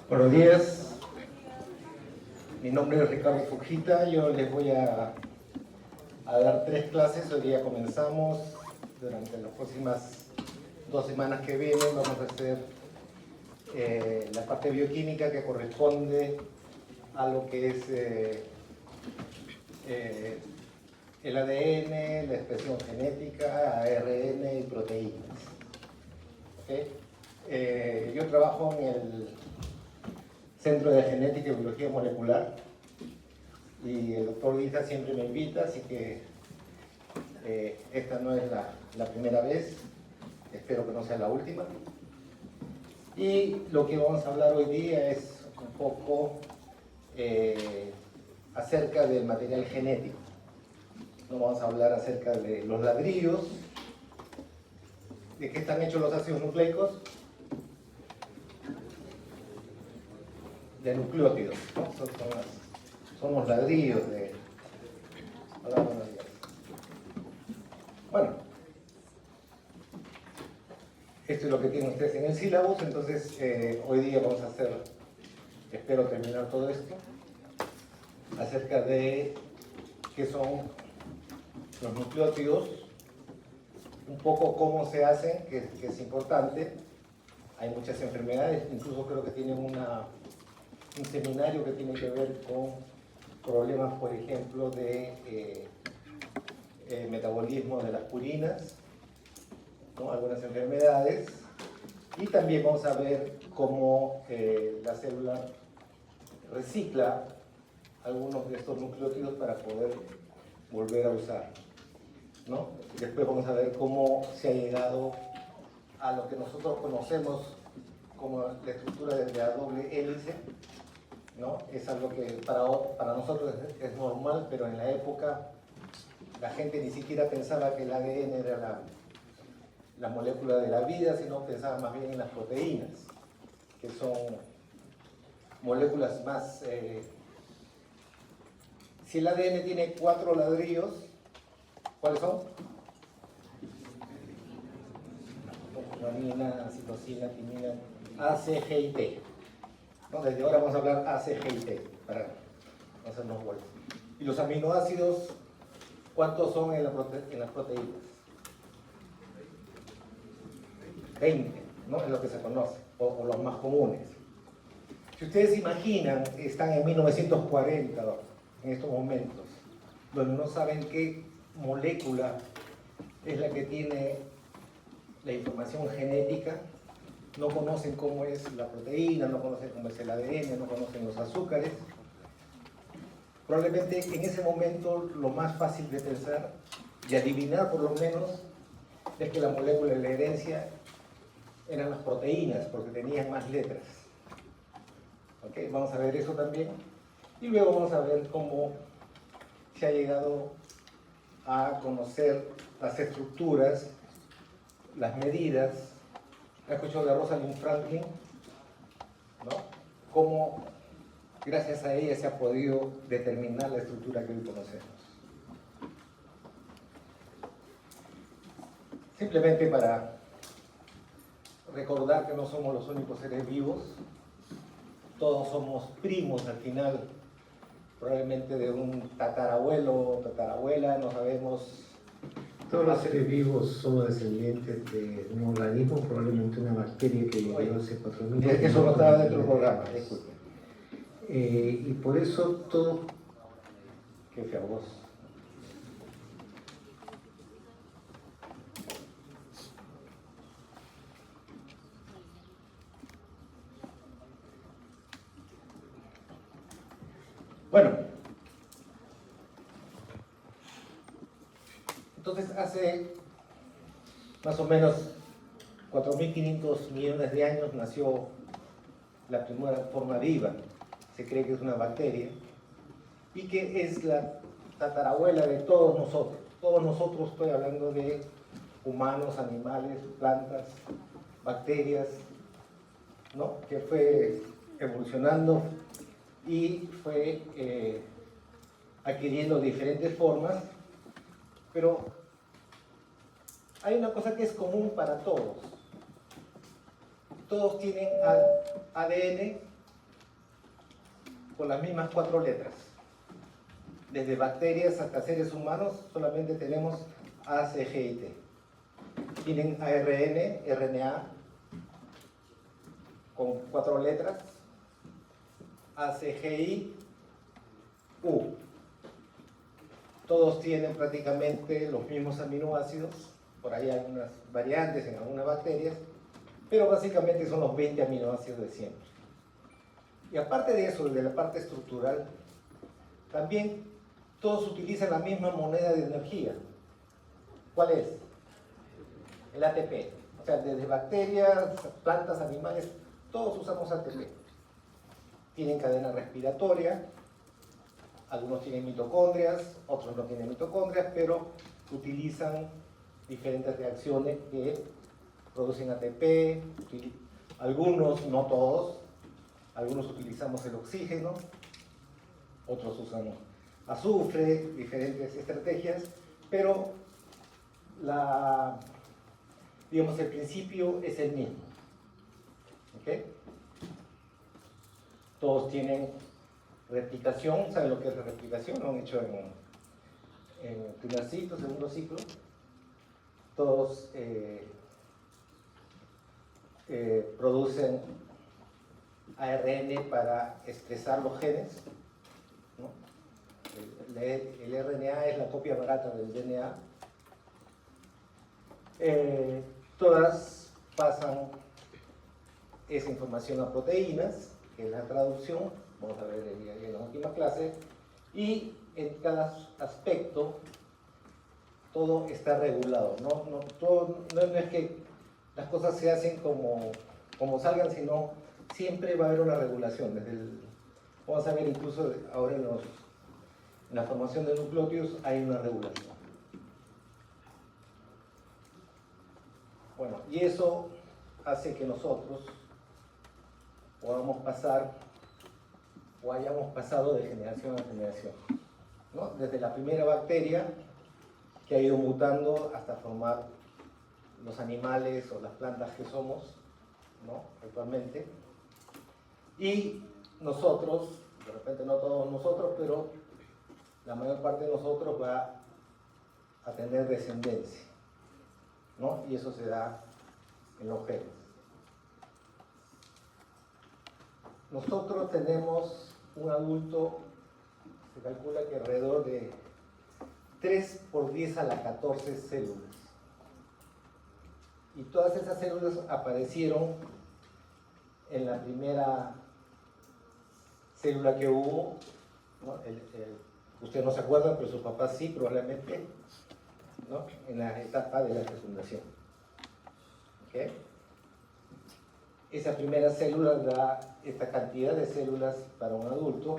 Buenos días, mi nombre es Ricardo Fujita, yo les voy a dar 3 clases. Hoy día comenzamos. Durante las próximas 2 semanas que vienen vamos a hacer la parte bioquímica que corresponde a lo que es el ADN, la expresión genética, ARN y proteínas. ¿Okay? Yo trabajo en el Centro de Genética y Biología Molecular y el doctor Guija siempre me invita, así que esta no es la primera vez, espero que no sea la última. Y lo que vamos a hablar hoy día es un poco acerca del material genético. No vamos a hablar acerca de los ladrillos, de qué están hechos los ácidos nucleicos, de nucleótidos, ¿no? Son los ladrillos de... Hola, buenos días. Bueno, esto es lo que tienen ustedes en el sílabus, entonces hoy día vamos a hacer, espero terminar todo esto, acerca de qué son los nucleótidos, un poco cómo se hacen, que es importante. Hay muchas enfermedades, incluso creo que tienen un seminario que tiene que ver con problemas, por ejemplo, de metabolismo de las purinas, ¿no? Algunas enfermedades, y también vamos a ver cómo la célula recicla algunos de estos nucleótidos para poder volver a usar, ¿no? Después vamos a ver cómo se ha llegado a lo que nosotros conocemos como la estructura de la doble hélice, ¿no? Es algo que para nosotros es normal, pero en la época la gente ni siquiera pensaba que el ADN era la molécula de la vida, sino pensaba más bien en las proteínas, que son moléculas más... si el ADN tiene 4 ladrillos, ¿cuáles son? Guanina, citosina, timina, A, C, G y T. ¿No? Desde ahora vamos a hablar A, C, G y T, para no hacernos vueltas. Y los aminoácidos, ¿cuántos son en las proteínas? 20, ¿no? Es lo que se conoce, o los más comunes. Si ustedes imaginan, están en 1940, en estos momentos, donde no saben qué molécula es la que tiene la información genética, no conocen cómo es la proteína, no conocen cómo es el ADN, no conocen los azúcares. Probablemente en ese momento lo más fácil de pensar, de adivinar por lo menos, es que la molécula de la herencia eran las proteínas, porque tenían más letras. ¿Okay? Vamos a ver eso también. Y luego vamos a ver cómo se ha llegado a conocer las estructuras, las medidas. ¿Ha escuchado de Rosalind Franklin? ¿No? Cómo gracias a ella se ha podido determinar la estructura que hoy conocemos. Simplemente para recordar que no somos los únicos seres vivos, todos somos primos al final, probablemente de un tatarabuelo o tatarabuela, no sabemos. Todos los seres vivos somos descendientes de un organismo, probablemente una bacteria que llegó hace 4.000 años. Eso no estaba dentro del programa, disculpe. Y por eso todo... Qué fea voz. Bueno, entonces hace más o menos 4.500 millones de años nació la primera forma viva, se cree que es una bacteria, y que es la tatarabuela de todos nosotros. Todos nosotros, estoy hablando de humanos, animales, plantas, bacterias, ¿no? Que fue evolucionando y fue adquiriendo diferentes formas, pero hay una cosa que es común para todos. Todos tienen ADN con las mismas 4 letras. Desde bacterias hasta seres humanos solamente tenemos A, C, G y T. Tienen ARN, RNA con 4 letras, A, C, G, I, U. Todos tienen prácticamente los mismos aminoácidos, por ahí hay algunas variantes en algunas bacterias, pero básicamente son los 20 aminoácidos de siempre. Y aparte de eso, de la parte estructural, también todos utilizan la misma moneda de energía. ¿Cuál es? El ATP. O sea, desde bacterias, plantas, animales, todos usamos ATP. Tienen cadena respiratoria, algunos tienen mitocondrias, otros no tienen mitocondrias, pero utilizan diferentes reacciones que producen ATP. Algunos, no todos, algunos utilizamos el oxígeno, otros usan azufre, diferentes estrategias, pero digamos, el principio es el mismo. ¿Okay? Todos tienen replicación. ¿Saben lo que es la replicación? Lo han hecho en primer ciclo, segundo ciclo. Todos producen ARN para expresar los genes, ¿no? El RNA es la copia barata del DNA. Todas pasan esa información a proteínas, que es la traducción, vamos a ver en la última clase, y en cada aspecto todo está regulado. No es que las cosas se hacen como salgan, sino siempre va a haber una regulación. Vamos a ver incluso ahora en la formación de nucleótidos hay una regulación. Bueno, y eso hace que nosotros podamos pasar o hayamos pasado de generación a generación, ¿no? Desde la primera bacteria que ha ido mutando hasta formar los animales o las plantas que somos, ¿no? Actualmente. Y nosotros, de repente no todos nosotros, pero la mayor parte de nosotros va a tener descendencia, ¿no? Y eso se da en los genes. Nosotros tenemos un adulto, se calcula que alrededor de 3 por 10 a la 14 células. Y todas esas células aparecieron en la primera célula que hubo, ¿no? Ustedes no se acuerdan, pero sus papás sí, probablemente, ¿no? En la etapa de la fecundación. ¿Okay? Esa primera célula da esta cantidad de células para un adulto,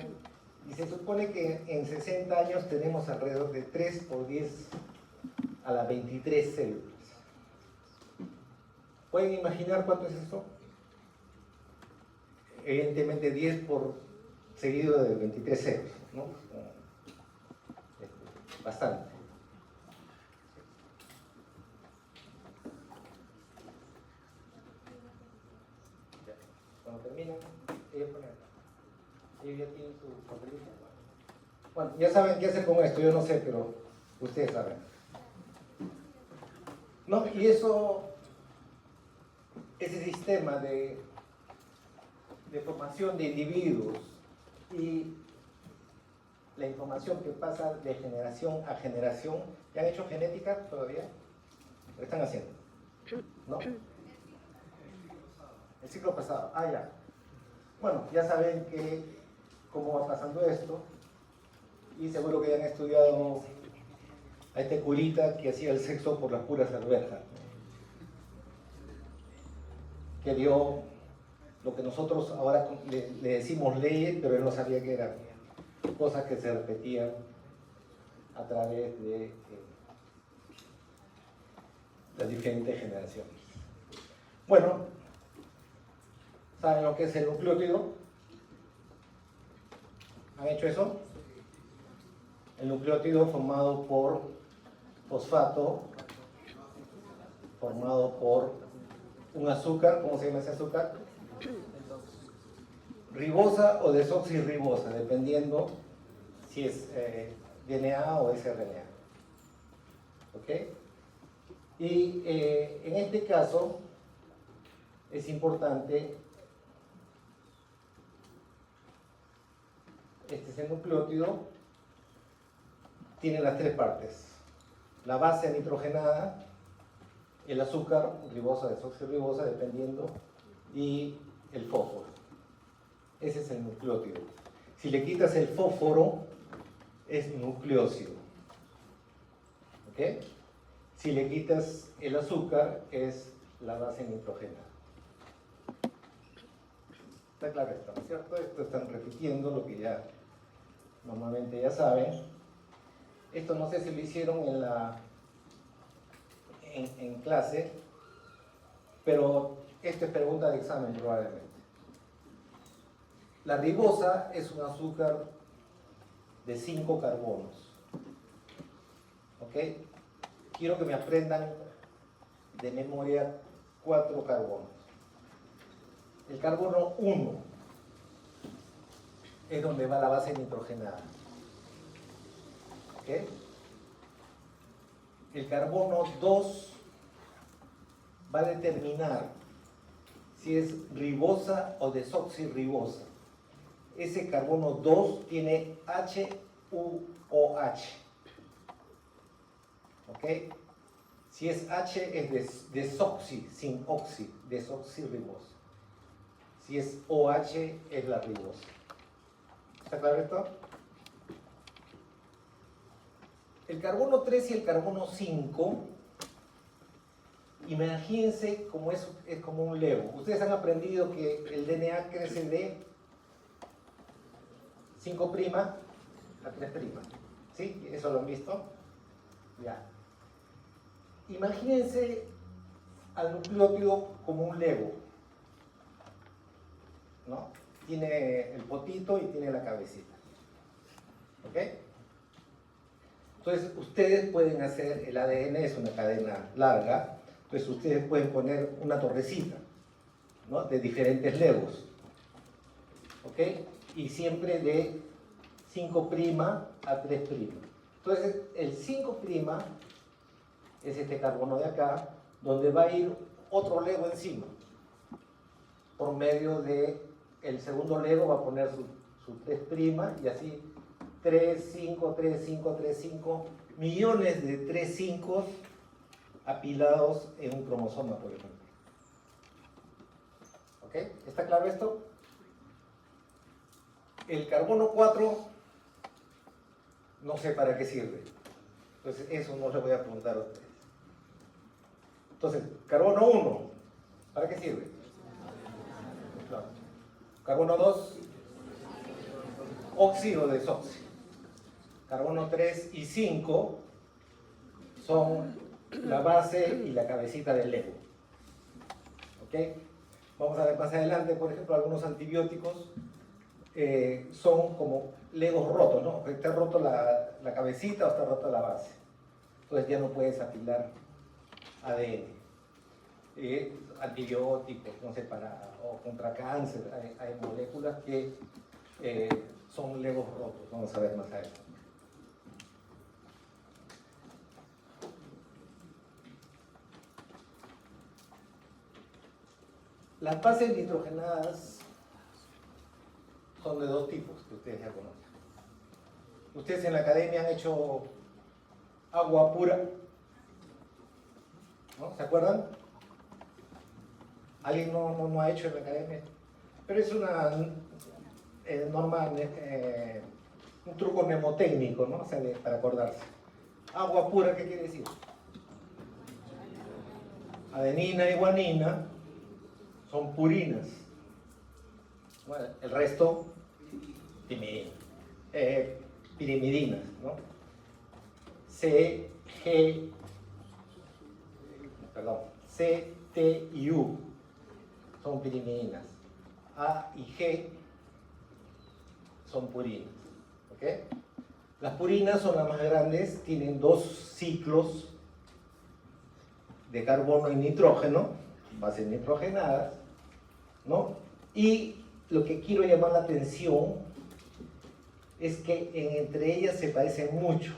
y se supone que en 60 años tenemos alrededor de 3 por 10 a la 23 células. ¿Pueden imaginar cuánto es eso? Evidentemente 10 por seguido de 23 ceros, ¿no? Bastante. Cuando terminan, ellos ya tienen su papelito. Bueno, ya saben qué hacer con esto, yo no sé, pero ustedes saben. No, y ese sistema de formación de individuos y la información que pasa de generación a generación, ¿ya han hecho genética todavía? ¿Lo están haciendo? ¿No? El ciclo pasado. Ah, ya. Bueno, ya saben cómo va pasando esto, y seguro que ya han estudiado a este curita que hacía el sexo por las puras alberjas, que dio lo que nosotros ahora le decimos leyes, pero él no sabía que eran cosas que se repetían a través de las diferentes generaciones. Bueno, ¿saben lo que es el nucleótido? ¿Han hecho eso? El nucleótido formado por fosfato, formado por un azúcar. ¿Cómo se llama ese azúcar? ribosa o desoxirribosa, dependiendo si es DNA o sRNA. ¿Ok? Y en este caso es importante, este es el nucleótido, tiene las tres partes: la base nitrogenada, el azúcar, ribosa, desoxirribosa, dependiendo, y el fósforo. Ese es el nucleótido. Si le quitas el fósforo, es nucleócido. ¿Ok? Si le quitas el azúcar, es la base nitrogenada. Está claro esto, ¿no es cierto? Esto están repitiendo lo que ya normalmente ya saben. Esto no sé si lo hicieron en clase, pero esto es pregunta de examen probablemente. La ribosa es un azúcar de 5 carbonos. ¿Ok? Quiero que me aprendan de memoria 4 carbonos. El carbono 1 es donde va la base nitrogenada. ¿Ok? El carbono 2 va a determinar si es ribosa o desoxirribosa. Ese carbono 2 tiene HUOH. ¿Ok? Si es H es desoxi, sin oxi, desoxirribosa. Si es OH es la ribosa. ¿Está claro esto? El carbono 3 y el carbono 5, imagínense como es como un Lego. Ustedes han aprendido que el DNA crece de 5' a 3'. ¿Sí? ¿Eso lo han visto? Ya. Imagínense al nucleótido como un Lego, ¿no? Tiene el potito y tiene la cabecita. ¿Ok? Entonces, ustedes pueden hacer, el ADN es una cadena larga, entonces ustedes pueden poner una torrecita, ¿no? De diferentes legos. ¿Ok? Y siempre de 5' a 3'. Entonces, el 5' es este carbono de acá, donde va a ir otro lego encima. Por medio de el segundo lego va a poner su 3' y así 3, 5, 3, 5, 3, 5, millones de 3 5 apilados en un cromosoma, por ejemplo. ¿Ok? ¿Está claro esto? El carbono 4 no sé para qué sirve. Entonces eso no le voy a preguntar a ustedes. Entonces, carbono 1, ¿para qué sirve? Claro. Carbono 2, óxido o desoxi. Carbono 3 y 5 son la base y la cabecita del Lego. ¿Ok? Vamos a ver más adelante, por ejemplo, algunos antibióticos son como legos rotos, ¿no? Está roto la cabecita o está rota la base. Entonces ya no puedes apilar ADN. Antibióticos, no sé, o contra cáncer, hay moléculas que son legos rotos. Vamos a ver más adelante. Las bases nitrogenadas son de dos tipos que ustedes ya conocen. Ustedes en la academia han hecho agua pura, ¿no? ¿Se acuerdan? ¿Alguien no ha hecho en la academia? Pero es una norma, un truco mnemotécnico, ¿no? O sea, para acordarse. Agua pura, ¿qué quiere decir? Adenina y guanina son purinas. Bueno, el resto, pirimidinas, ¿no? C, T y U son pirimidinas. A y G son purinas. ¿Ok? Las purinas son las más grandes, tienen 2 ciclos de carbono y nitrógeno, bases nitrogenadas, ¿no? Y lo que quiero llamar la atención es que entre ellas se parecen mucho.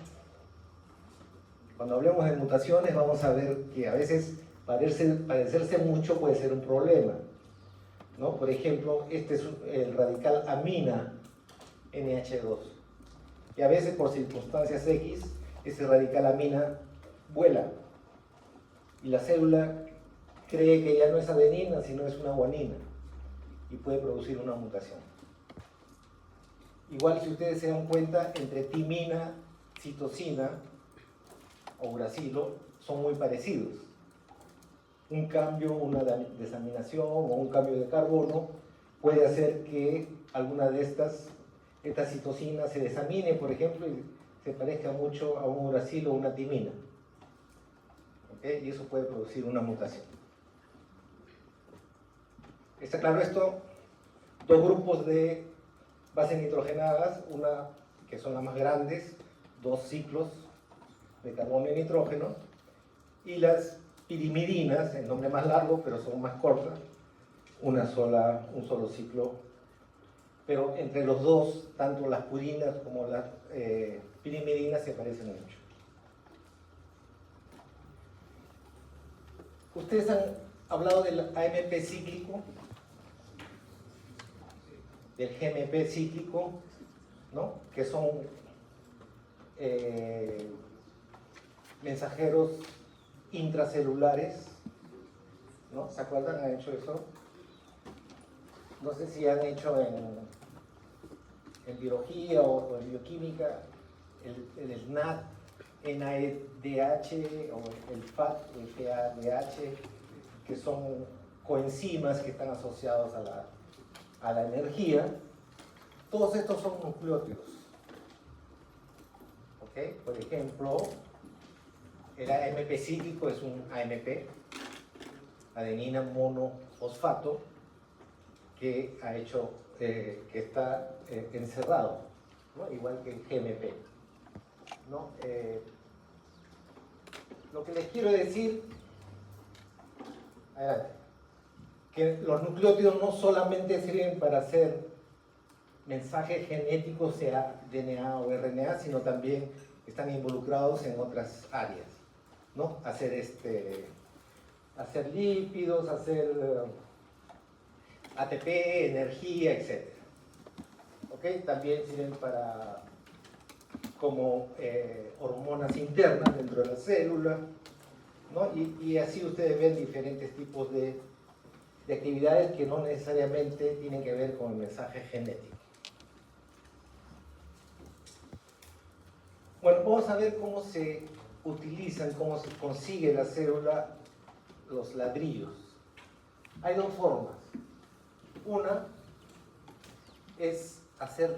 Cuando hablemos de mutaciones vamos a ver que a veces parecerse mucho puede ser un problema, ¿no? Por ejemplo, este es el radical amina NH2. Y a veces por circunstancias X, ese radical amina vuela. Y la célula cree que ya no es adenina, sino es una guanina. Y puede producir una mutación. Igual si ustedes se dan cuenta, entre timina, citosina o uracilo son muy parecidos. Un cambio, una desaminación o un cambio de carbono puede hacer que alguna de esta citosina se desamine, por ejemplo, y se parezca mucho a un uracilo o una timina. ¿Okay? Y eso puede producir una mutación. ¿Está claro esto? Dos grupos de bases nitrogenadas, una que son las más grandes, 2 ciclos de carbono y nitrógeno, y las pirimidinas, el nombre más largo, pero son más cortas, un solo ciclo. Pero entre los dos, tanto las purinas como las pirimidinas se parecen mucho. Ustedes han hablado del AMP cíclico, del GMP cíclico, ¿no? Que son mensajeros intracelulares, ¿no? ¿Se acuerdan? ¿Han hecho eso? No sé si han hecho en biología o en bioquímica el SNAD, NADH o el FAD, el FADH, que son coenzimas que están asociados a la energía. Todos estos son nucleótidos. ¿Okay? Por ejemplo, el AMP cíclico es un AMP, adenina monofosfato, que está encerrado, ¿no? Igual que el GMP, ¿no? Lo que les quiero decir, que los nucleótidos no solamente sirven para hacer mensajes genéticos, sea DNA o RNA, sino también están involucrados en otras áreas, ¿no? Hacer lípidos, hacer ATP, energía, etc. ¿Okay? También sirven como hormonas internas dentro de la célula, ¿no? Y así ustedes ven diferentes tipos de actividades que no necesariamente tienen que ver con el mensaje genético. Bueno, vamos a ver cómo se utilizan, cómo se consigue la célula los ladrillos. Hay dos formas. Una es hacer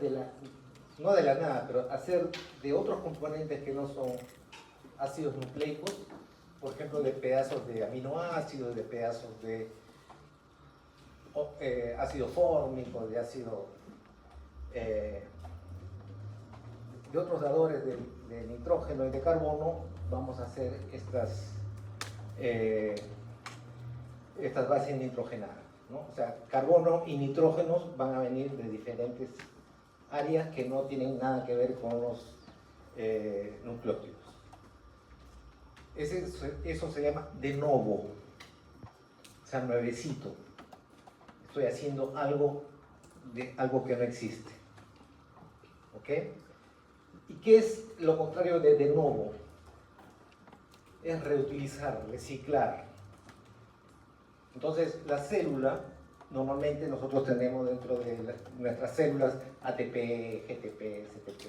no de la nada, pero hacer de otros componentes que no son ácidos nucleicos, por ejemplo, de pedazos de aminoácidos, de pedazos de ácido fórmico, de ácido de otros dadores de nitrógeno y de carbono. Vamos a hacer estas bases nitrogenadas, ¿no? O sea, carbono y nitrógenos van a venir de diferentes áreas que no tienen nada que ver con los nucleótidos. Eso se llama de novo, o sea, nuevecito. Estoy haciendo algo que no existe. ¿Ok? ¿Y qué es lo contrario de novo? Es reutilizar, reciclar. Entonces, la célula, normalmente nosotros tenemos dentro de nuestras células ATP, GTP, CTP,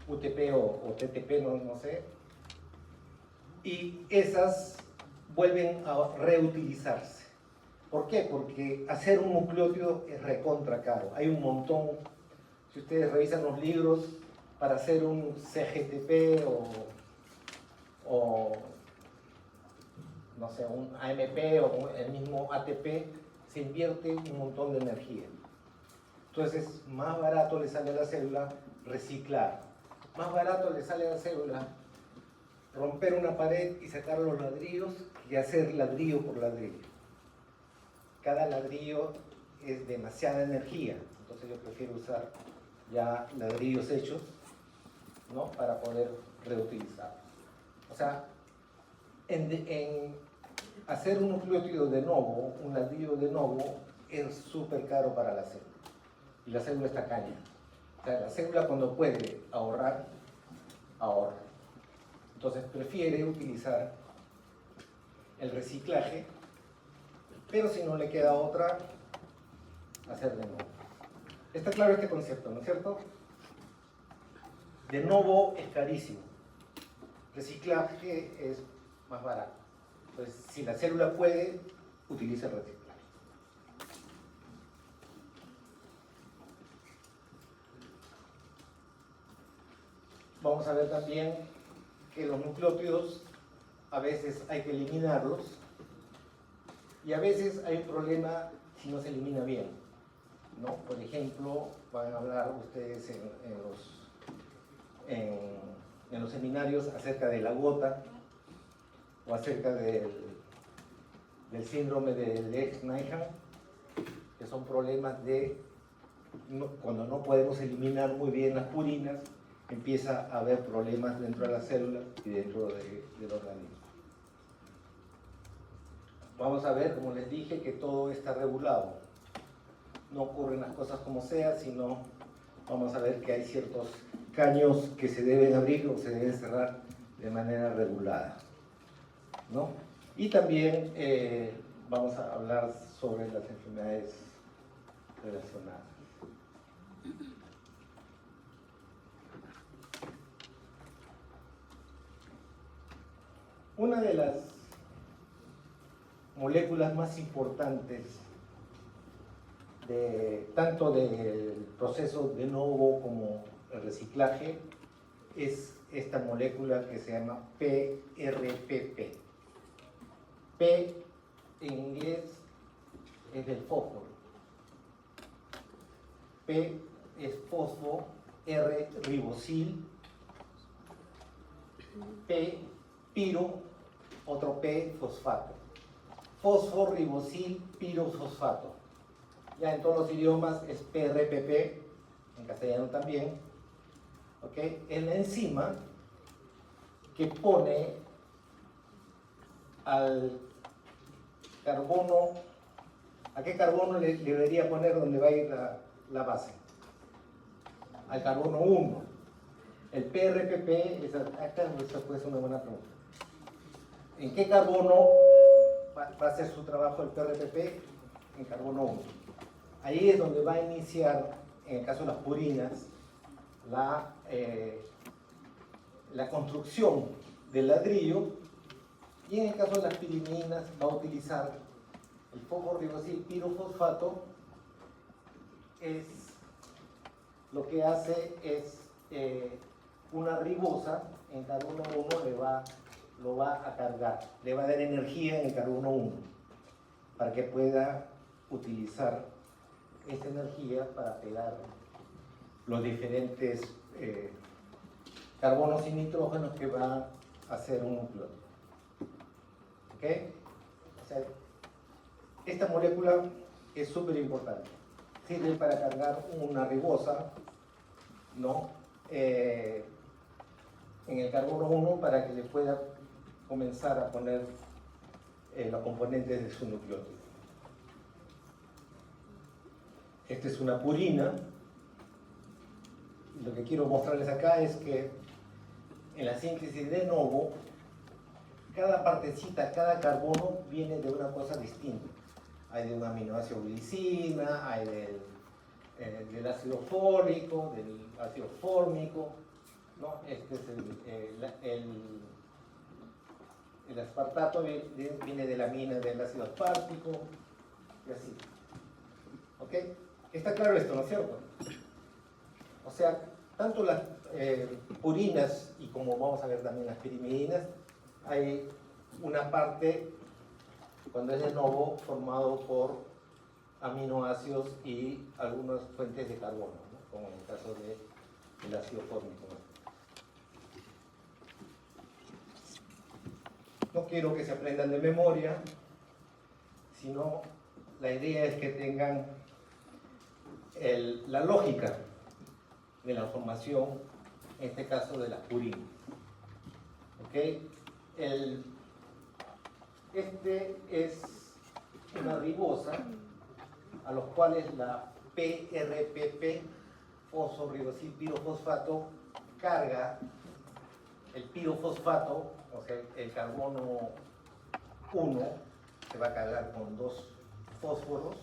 UTP o TTP, no sé. Y esas vuelven a reutilizarse. ¿Por qué? Porque hacer un nucleótido es recontra caro. Hay un montón. Si ustedes revisan los libros, para hacer un CGTP o no sé, un AMP o el mismo ATP, se invierte un montón de energía. Entonces, más barato le sale a la célula reciclar. Más barato le sale a la célula romper una pared y sacar los ladrillos que hacer ladrillo por ladrillo. Cada ladrillo es demasiada energía, entonces yo prefiero usar ya ladrillos hechos, ¿no? Para poder reutilizar. O sea, en hacer un nucleótido de nuevo, un ladrillo de nuevo, es súper caro para la célula. Y la célula está caña. O sea, la célula cuando puede ahorrar, ahorra. Entonces prefiere utilizar el reciclaje, pero si no le queda otra, hacer de nuevo. Está claro este concepto, ¿no es cierto? De nuevo es carísimo. Reciclaje es más barato. Entonces, si la célula puede, utiliza el reciclaje. Vamos a ver también que los nucleótidos a veces hay que eliminarlos y a veces hay un problema si no se elimina bien, ¿no? Por ejemplo, van a hablar ustedes en los seminarios acerca de la gota o acerca del síndrome de Lesch-Nyhan, que son problemas de cuando no podemos eliminar muy bien las purinas, empieza a haber problemas dentro de las células y dentro del organismo. Vamos a ver, como les dije, que todo está regulado. No ocurren las cosas como sea, sino vamos a ver que hay ciertos caños que se deben abrir o se deben cerrar de manera regulada, ¿no? Y también vamos a hablar sobre las enfermedades relacionadas. Una de las moléculas más importantes tanto del proceso de novo como el reciclaje es esta molécula que se llama PRPP. P en inglés es del fósforo. P es fosfo, R ribosil, P piro, otro P fosfato. Fosfo, ribosil, pirofosfato. Ya en todos los idiomas es PRPP, en castellano también. ¿Okay? Es la enzima que pone al carbono, ¿a qué carbono le debería poner donde va a ir la base? Al carbono 1. El PRPP, esta puede ser una buena pregunta. ¿En qué carbono va a hacer su trabajo el PRPP? En carbono 1. Ahí es donde va a iniciar, en el caso de las purinas, la construcción del ladrillo, y en el caso de las piriminas va a utilizar el fosforibosil pirofosfato. Lo que hace es una ribosa en carbono 1 lo va a cargar, le va a dar energía en el carbono 1 para que pueda utilizar esa energía para pegar los diferentes carbonos y nitrógenos que va a hacer un nucleótido. ¿Ok? O sea, esta molécula es súper importante. Sirve para cargar una ribosa, ¿no? En el carbono 1 para que le pueda comenzar a poner los componentes de su nucleótido. Esta es una purina. Lo que quiero mostrarles acá es que en la síntesis de novo, cada partecita, cada carbono viene de una cosa distinta. Hay de un aminoácido glicina, hay del ácido fólico, del ácido fórmico, ¿no? Este es el aspartato viene de la amina del ácido aspartico, y así. ¿Ok? Está claro esto, ¿no es cierto? O sea, tanto las purinas y como vamos a ver también las pirimidinas, hay una parte, cuando es de novo, formado por aminoácidos y algunas fuentes de carbono, ¿no? Como en el caso del ácido fórmico, ¿no? No quiero que se aprendan de memoria, sino la idea es que tengan la lógica de la formación, en este caso de la purina. ¿Okay? Este es una ribosa a los cuales la PRPP, fosforibosilpirofosfato, carga el pirofosfato, o sea, el carbono 1, se va a cargar con 2 fósforos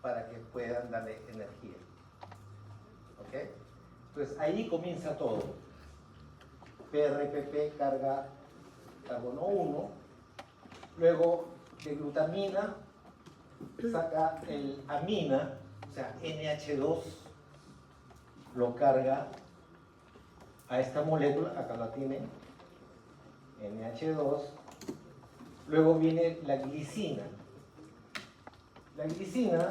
para que puedan darle energía. ¿Ok? Entonces ahí comienza todo. PRPP carga carbono 1, luego de glutamina saca el amina, o sea, NH2, lo carga a esta molécula, acá la tienen, NH2, luego viene la glicina. La glicina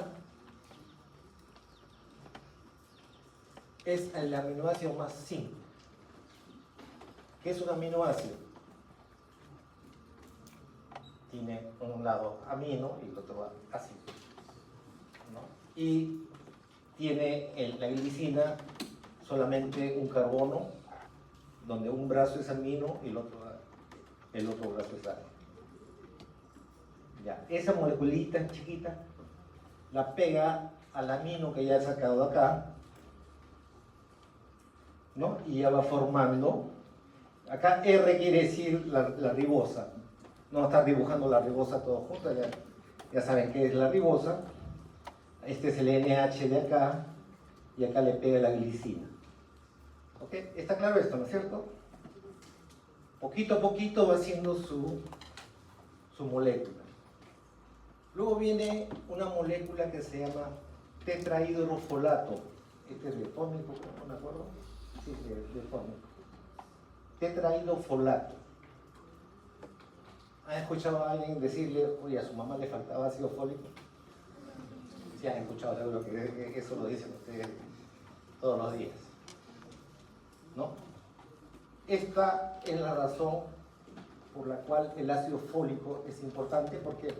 es el aminoácido más simple. ¿Qué es un aminoácido? Tiene un lado amino y el otro ácido, ¿no? Y tiene la glicina solamente un carbono, donde un brazo es amino y el otro brazo es ácido. Ya, esa moleculita chiquita la pega al amino que ya he sacado de acá, ¿no? Y ya va formando. Acá R quiere decir la ribosa. No va a estar dibujando la ribosa todo junto, ya saben qué es la ribosa. Este es el NH de acá y acá le pega la glicina. ¿Ok? ¿Está claro esto, no es cierto? Poquito a poquito va haciendo su molécula. Luego viene una molécula que se llama tetrahidrofolato. Este es bifórmico, ¿no me acuerdo? Sí, bifórmico. Tetrahidrofolato. ¿Han escuchado a alguien decirle, oye, a su mamá le faltaba ácido fólico? Sí, han escuchado, seguro que eso lo dicen ustedes todos los días, ¿no? Esta es la razón por la cual el ácido fólico es importante, porque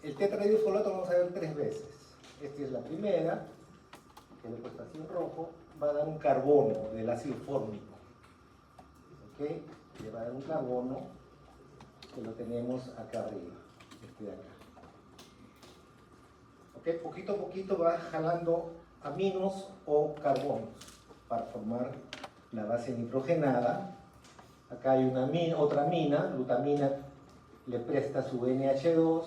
el tetrahidrofolato lo vamos a ver 3 veces. Esta es la primera, que le he puesto así en rojo, va a dar un carbono del ácido fórmico. ¿Ok? Le va a dar un carbono que lo tenemos acá arriba, este de acá. ¿Ok? Poquito a poquito va jalando aminos o carbonos para formar la base nitrogenada. Acá hay otra amina, glutamina le presta su NH2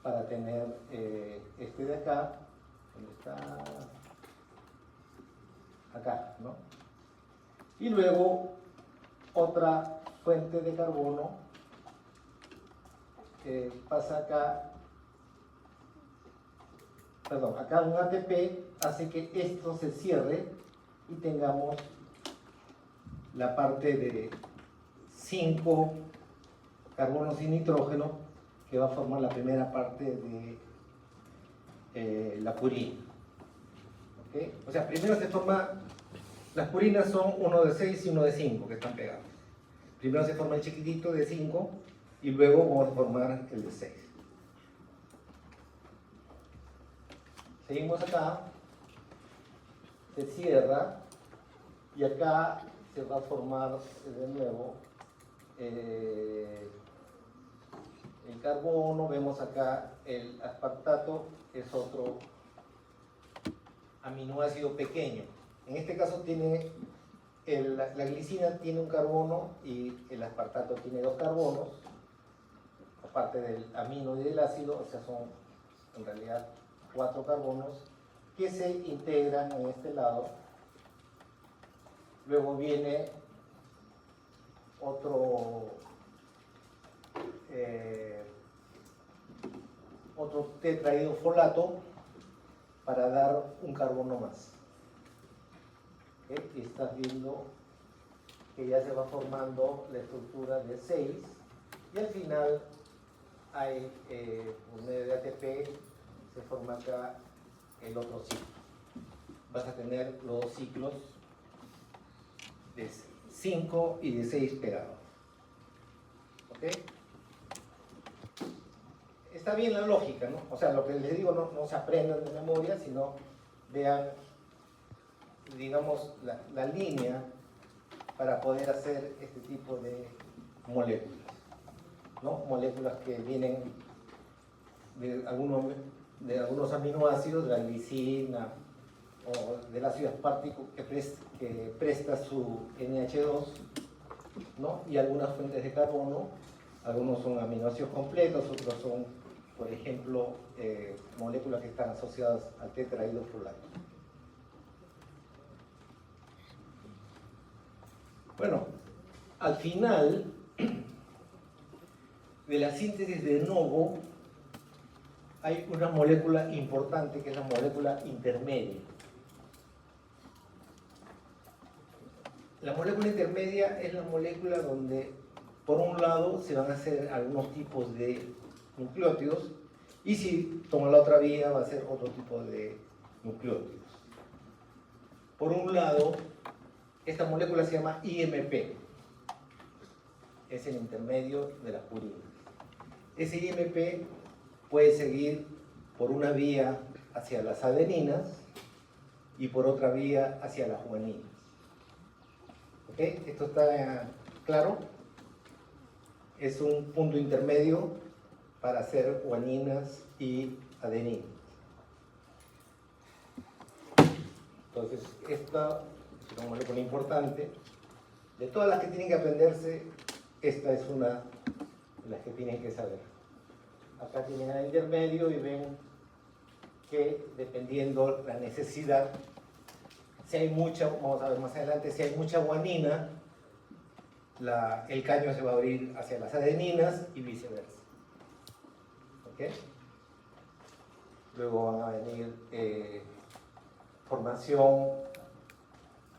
para tener este de acá. ¿Dónde está? Acá, ¿no? Y luego otra fuente de carbono pasa acá, perdón, acá un ATP hace que esto se cierre y tengamos la parte de 5 carbonos y nitrógeno que va a formar la primera parte de la purina. ¿Okay? O sea, primero se forma, las purinas son uno de 6 y uno de 5 que están pegados. Primero se forma el chiquitito de 5 y luego vamos a formar el de 6. Seguimos acá, se cierra y acá se va a formar de nuevo el carbono. Vemos acá el aspartato, es otro aminoácido pequeño. En este caso tiene la glicina tiene un carbono y el aspartato tiene 2 carbonos, aparte del amino y del ácido, o sea, son en realidad 4 carbonos que se integran en este lado. Luego viene otro tetrahidrofolato para dar un carbono más. ¿Okay? Y estás viendo que ya se va formando la estructura de 6 y al final hay por medio de ATP se forma acá el otro ciclo. Vas a tener los 2 ciclos de 5 y de 6 pegados. ¿Ok? está bien la lógica, ¿no? O sea, lo que les digo no se aprendan de memoria, sino vean, digamos, la línea para poder hacer este tipo de moléculas, ¿no? Moléculas que vienen de algunos aminoácidos, de la glicina o del ácido aspartico que presta su NH2, ¿no? Y algunas fuentes de carbono. Algunos son aminoácidos completos, otros son, por ejemplo, moléculas que están asociadas al tetrahidrofolato. Bueno, al final de la síntesis de novo hay una molécula importante que es la molécula intermedia. La molécula intermedia es la molécula donde, por un lado, se van a hacer algunos tipos de nucleótidos y si toma la otra vía va a ser otro tipo de nucleótidos. Por un lado, esta molécula se llama IMP, es el intermedio de las purinas. Ese IMP puede seguir por una vía hacia las adeninas y por otra vía hacia las guaninas. ¿Ok? ¿Esto está claro? Es un punto intermedio para hacer guaninas y adeninas. Entonces, esta es una molécula importante. De todas las que tienen que aprenderse, esta es una de las que tienen que saber. Acá tienen el intermedio y ven que dependiendo la necesidad, si hay mucha, vamos a ver más adelante, si hay mucha guanina, el caño se va a abrir hacia las adeninas y viceversa. ¿Ok? Luego van a venir formación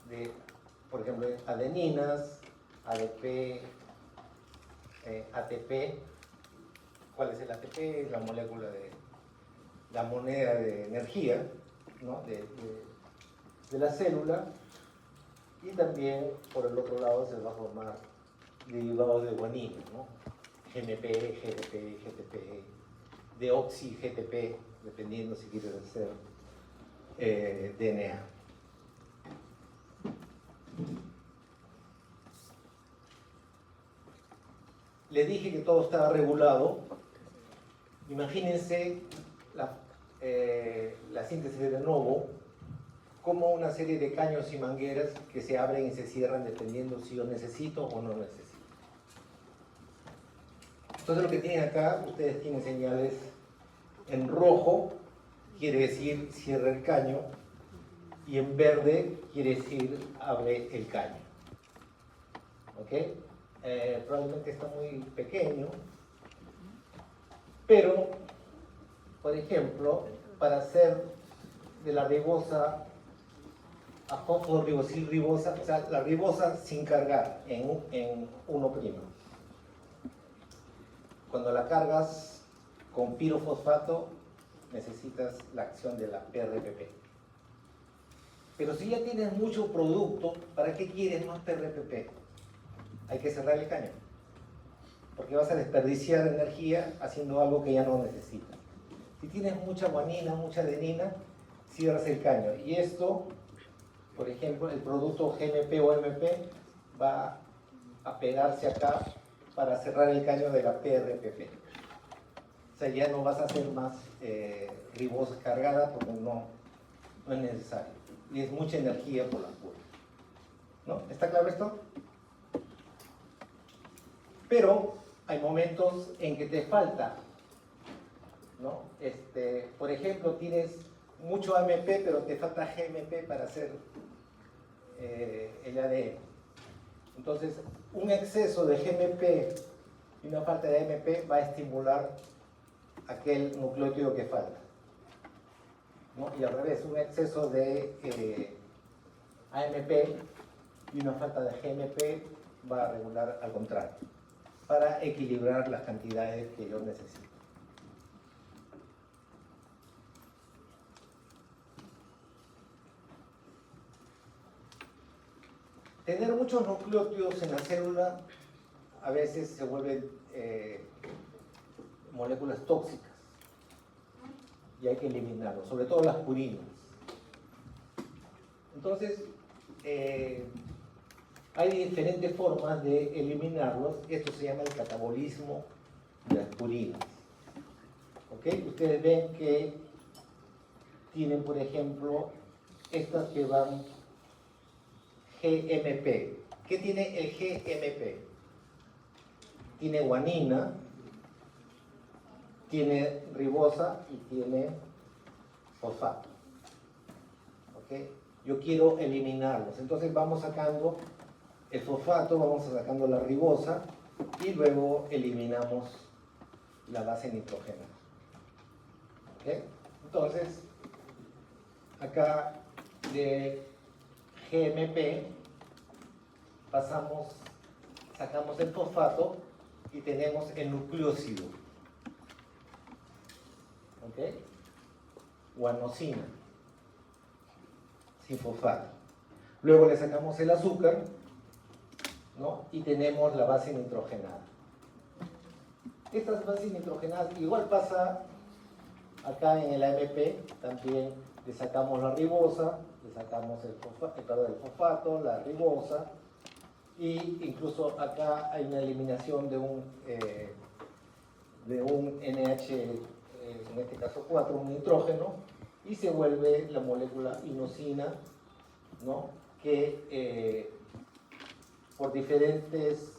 de, por ejemplo, adeninas, ADP, ATP. ¿Cuál es el ATP? Es la molécula de la moneda de energía, ¿no? de la célula. Y también por el otro lado se va a formar derivados de guanina, ¿no? GMP, GDP, GTP, deoxi, GTP, dependiendo si quieres hacer DNA. Les dije que todo estaba regulado. Imagínense la síntesis de novo como una serie de caños y mangueras que se abren y se cierran dependiendo si yo necesito o no necesito. Entonces lo que tienen acá, ustedes tienen señales en rojo, quiere decir cierra el caño, y en verde quiere decir abre el caño. ¿Ok? Probablemente está muy pequeño, pero, por ejemplo, para hacer de la ribosa a fosforibosilribosa, o sea, la ribosa sin cargar en 1'. Cuando la cargas con pirofosfato, necesitas la acción de la PRPP. Pero si ya tienes mucho producto, ¿para qué quieres más PRPP? Hay que cerrar el caño, porque vas a desperdiciar energía haciendo algo que ya no necesitas. Si tienes mucha guanina, mucha adenina, cierras el caño. Y esto, por ejemplo, el producto GMP o MP va a pegarse acá para cerrar el caño de la PRPP. O sea, ya no vas a hacer más ribosa cargada porque no es necesario. Y es mucha energía por la pura. ¿No? ¿Está claro esto? Pero hay momentos en que te falta, ¿no? Por ejemplo, tienes mucho AMP, pero te falta GMP para hacer el ADN. Entonces, un exceso de GMP y una falta de AMP va a estimular aquel nucleótido que falta, ¿no? Y al revés, un exceso de AMP y una falta de GMP va a regular al contrario, para equilibrar las cantidades que yo necesito. Tener muchos nucleótidos en la célula a veces se vuelven moléculas tóxicas. y hay que eliminarlos, sobre todo las purinas. Entonces, hay diferentes formas de eliminarlos. Esto se llama el catabolismo de las purinas. ¿Ok? Ustedes ven que tienen, por ejemplo, estas que van GMP. ¿Qué tiene el GMP? Tiene guanina, tiene ribosa y tiene fosfato. ¿Ok? Yo quiero eliminarlos. Entonces vamos sacando el fosfato, vamos sacando la ribosa y luego eliminamos la base nitrógena. ¿Ok? Entonces, acá de GMP sacamos el fosfato y tenemos el nucleósido. ¿Ok? Guanosina, sin fosfato. Luego le sacamos el azúcar, ¿no? Y tenemos la base nitrogenada. Estas bases nitrogenadas, igual pasa acá en el AMP, también le sacamos la ribosa, le sacamos el fosfato, la ribosa, y incluso acá hay una eliminación de un NH, en este caso 4, un nitrógeno, y se vuelve la molécula inosina, ¿no? Que por diferentes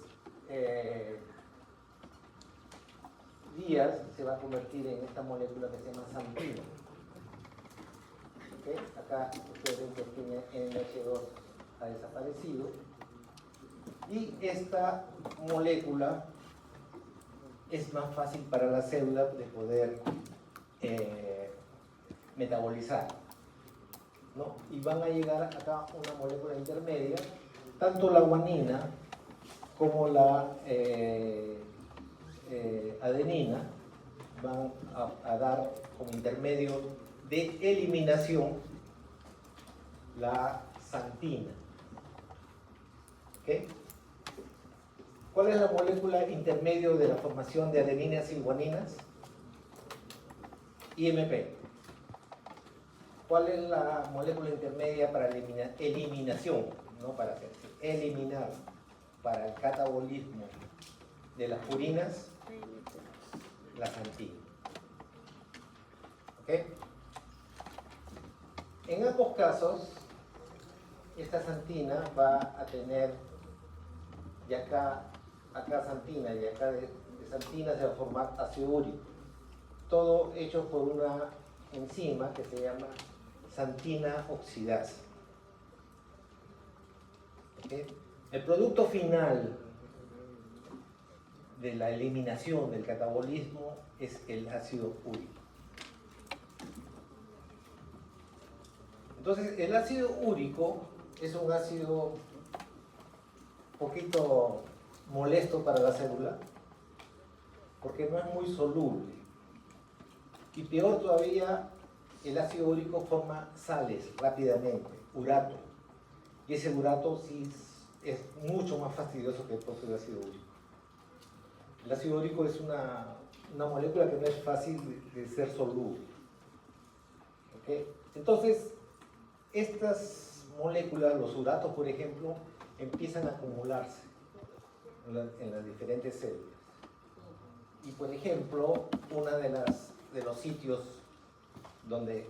días se va a convertir en esta molécula que se llama santina. ¿Okay? Acá ustedes ven que tiene NH2 ha desaparecido, y esta molécula es más fácil para la célula de poder metabolizar, ¿no? Y van a llegar acá una molécula intermedia, tanto la guanina como la adenina van a dar como intermedio de eliminación la santina. ¿Okay? ¿Cuál es la molécula intermedio de la formación de adeninas y guaninas? IMP. ¿Cuál es la molécula intermedia para eliminación? No para hacerse, eliminar, para el catabolismo de las purinas, la santina. ¿Ok? En ambos casos, esta santina va a tener, y acá santina, y acá de santina se va a formar ácido úrico. Todo hecho por una enzima que se llama santina oxidasa. ¿Okay? El producto final de la eliminación del catabolismo es el ácido úrico. Entonces, el ácido úrico es un ácido un poquito molesto para la célula porque no es muy soluble. Y peor todavía, el ácido úrico forma sales rápidamente, urato. Y ese urato sí es mucho más fastidioso que el propio ácido úrico. El ácido úrico es una molécula que no es fácil de ser soluble. ¿Okay? Entonces, estas moléculas, los uratos por ejemplo, empiezan a acumularse en las diferentes células. Y por ejemplo, uno de los sitios donde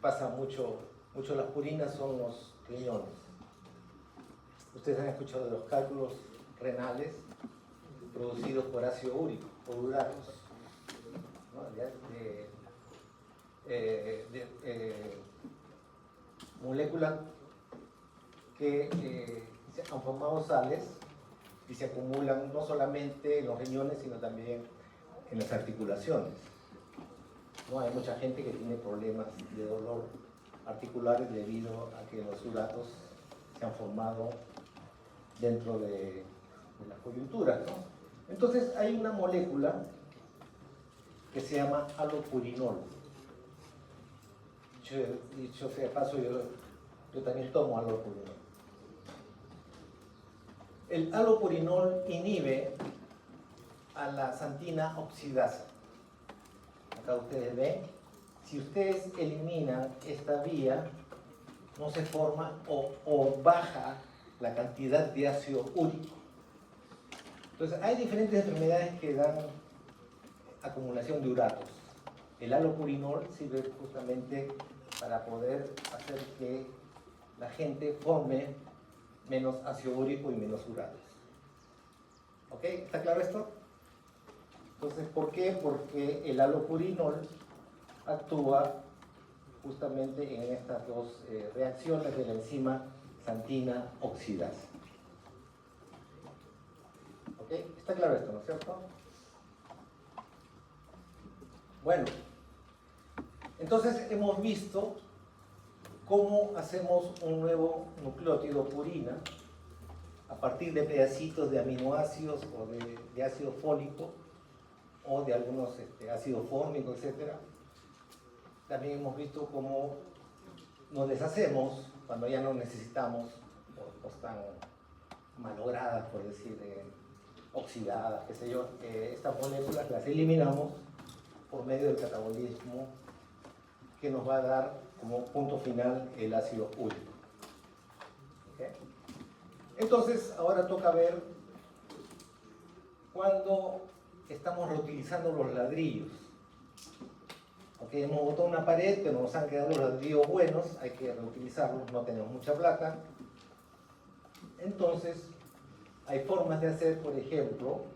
pasa mucho las purinas son los riñones. Ustedes han escuchado de los cálculos renales producidos por ácido úrico, por uratos, ¿no? Moléculas que han formado sales y se acumulan no solamente en los riñones, sino también en las articulaciones. ¿No? Hay mucha gente que tiene problemas de dolor articulares debido a que los uratos se han formado dentro de las coyunturas, ¿no? Entonces hay una molécula que se llama alopurinol. Dicho sea de paso, yo también tomo alopurinol. El alopurinol inhibe a la santina oxidasa. Acá ustedes ven si ustedes eliminan esta vía, no se forma o baja la cantidad de ácido úrico. Entonces, hay diferentes enfermedades que dan acumulación de uratos. El halopurinol sirve justamente para poder hacer que la gente forme menos ácido úrico y menos uratos. ¿Ok? ¿Está claro esto? Entonces, ¿por qué? Porque el halopurinol actúa justamente en estas dos reacciones de la enzima xantina oxidasa. ¿Ok? ¿Está claro esto, no es cierto? Bueno, entonces hemos visto cómo hacemos un nuevo nucleótido purina a partir de pedacitos de aminoácidos o de ácido fólico o de algunos ácido fórmico, etc. También hemos visto cómo nos deshacemos cuando ya no necesitamos o están malogradas, por decir, oxidadas, qué sé yo. Estas moléculas las eliminamos por medio del catabolismo que nos va a dar como punto final el ácido úrico. ¿Okay? Entonces, ahora toca ver cuando estamos reutilizando los ladrillos. Okay, hemos botado una pared, pero nos han quedado los ladrillos buenos, hay que reutilizarlos, no tenemos mucha plata. Entonces, hay formas de hacer, por ejemplo,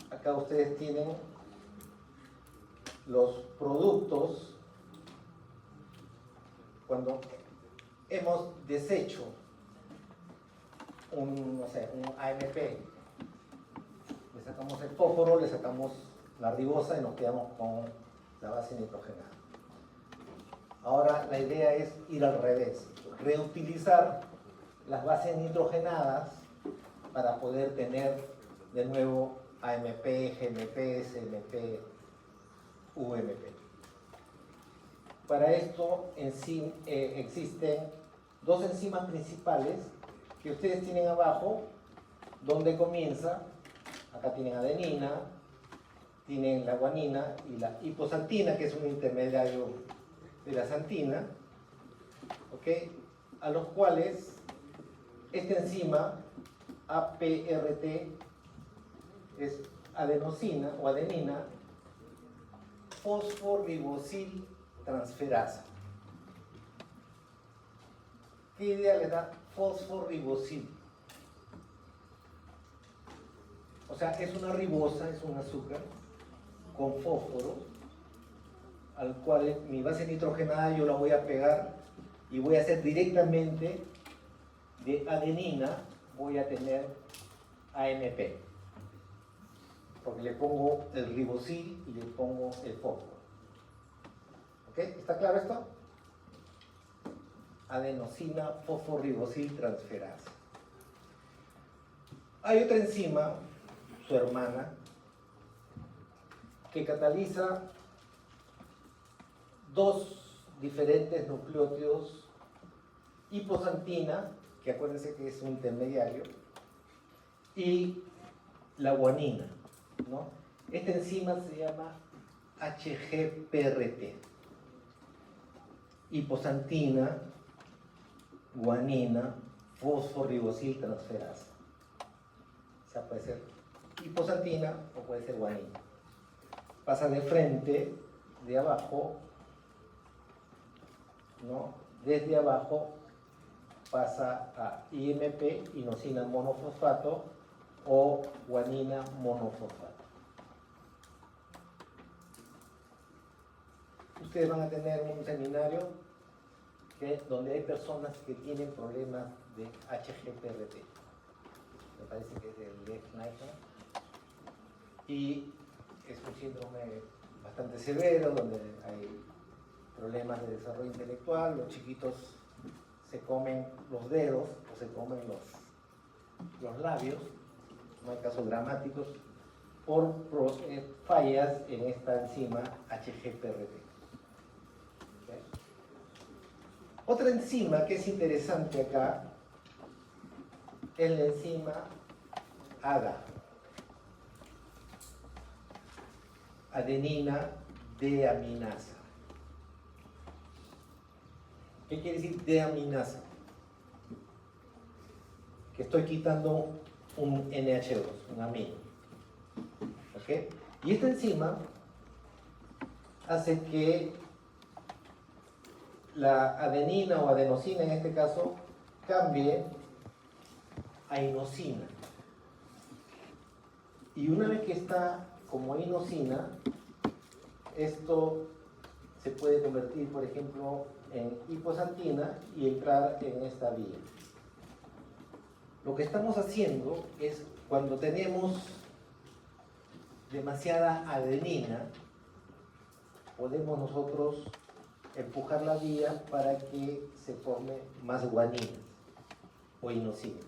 acá ustedes tienen los productos cuando hemos deshecho un AMP, le sacamos el fósforo, le sacamos la ribosa y nos quedamos con la base nitrogenada. Ahora la idea es ir al revés, reutilizar las bases nitrogenadas para poder tener de nuevo AMP, GMP, CMP, UMP. Para esto existen dos enzimas principales que ustedes tienen abajo, donde comienza. Acá tienen adenina, tienen la guanina y la hipoxantina, que es un intermediario de la xantina, ¿okay? A los cuales esta enzima APRT es adenosina o adenina fosforibosil transferasa. ¿Qué idea le da fosforibosil? O sea, es una ribosa, es un azúcar con fósforo, al cual mi base nitrogenada yo la voy a pegar y voy a hacer directamente de adenina, voy a tener AMP, porque le pongo el ribosil y le pongo el fósforo. ¿Ok? ¿Está claro esto? Adenosina fosforibosil transferasa. Hay otra enzima, su hermana, que cataliza dos diferentes nucleótidos, hipoxantina, que acuérdense que es un intermediario, y la guanina, ¿no? Esta enzima se llama HGPRT. Hipoxantina, guanina, fosforibosil transferasa. O sea, puede ser hipoxantina o puede ser guanina. Pasa de frente, de abajo, ¿no? Desde abajo pasa a IMP, inosina monofosfato, o guanina monofosfato. Ustedes van a tener un seminario donde hay personas que tienen problemas de HGPRT. Me parece que es el Leff-Nyhan. Y es un síndrome bastante severo, donde hay problemas de desarrollo intelectual, los chiquitos se comen los dedos o se comen los labios, no hay casos dramáticos, por fallas en esta enzima HGPRT. ¿Okay? Otra enzima que es interesante acá es la enzima ADA, adenina deaminasa. ¿Qué quiere decir deaminasa? Que estoy quitando un NH2, un amino. ¿Ok? Y esta enzima hace que la adenina o adenosina en este caso cambie a inosina. Y una vez que está como inosina, esto se puede convertir, por ejemplo, en hipoxantina y entrar en esta vía. Lo que estamos haciendo es, cuando tenemos demasiada adenina, podemos nosotros empujar la vía para que se forme más guanina o inosina,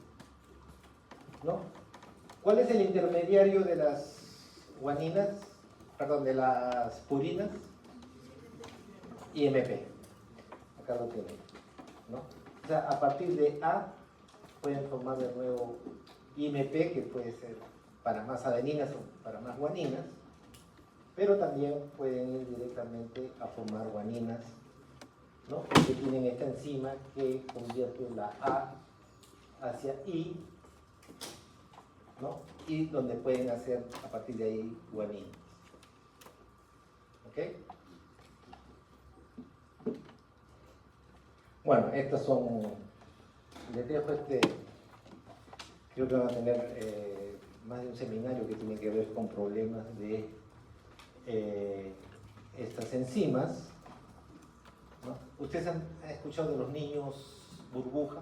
¿no? ¿Cuál es el intermediario de las guaninas? Perdón, de las purinas. IMP. Acá lo tienen, ¿no? O sea, a partir de A pueden formar de nuevo IMP, que puede ser para más adeninas o para más guaninas, pero también pueden ir directamente a formar guaninas, ¿no? Porque tienen esta enzima que convierte la A hacia I, ¿no? Y donde pueden hacer a partir de ahí guaninas. ¿Ok? Bueno, estas son, les dejo creo que van a tener más de un seminario que tiene que ver con problemas de estas enzimas, ¿no? ¿Ustedes han escuchado de los niños burbuja?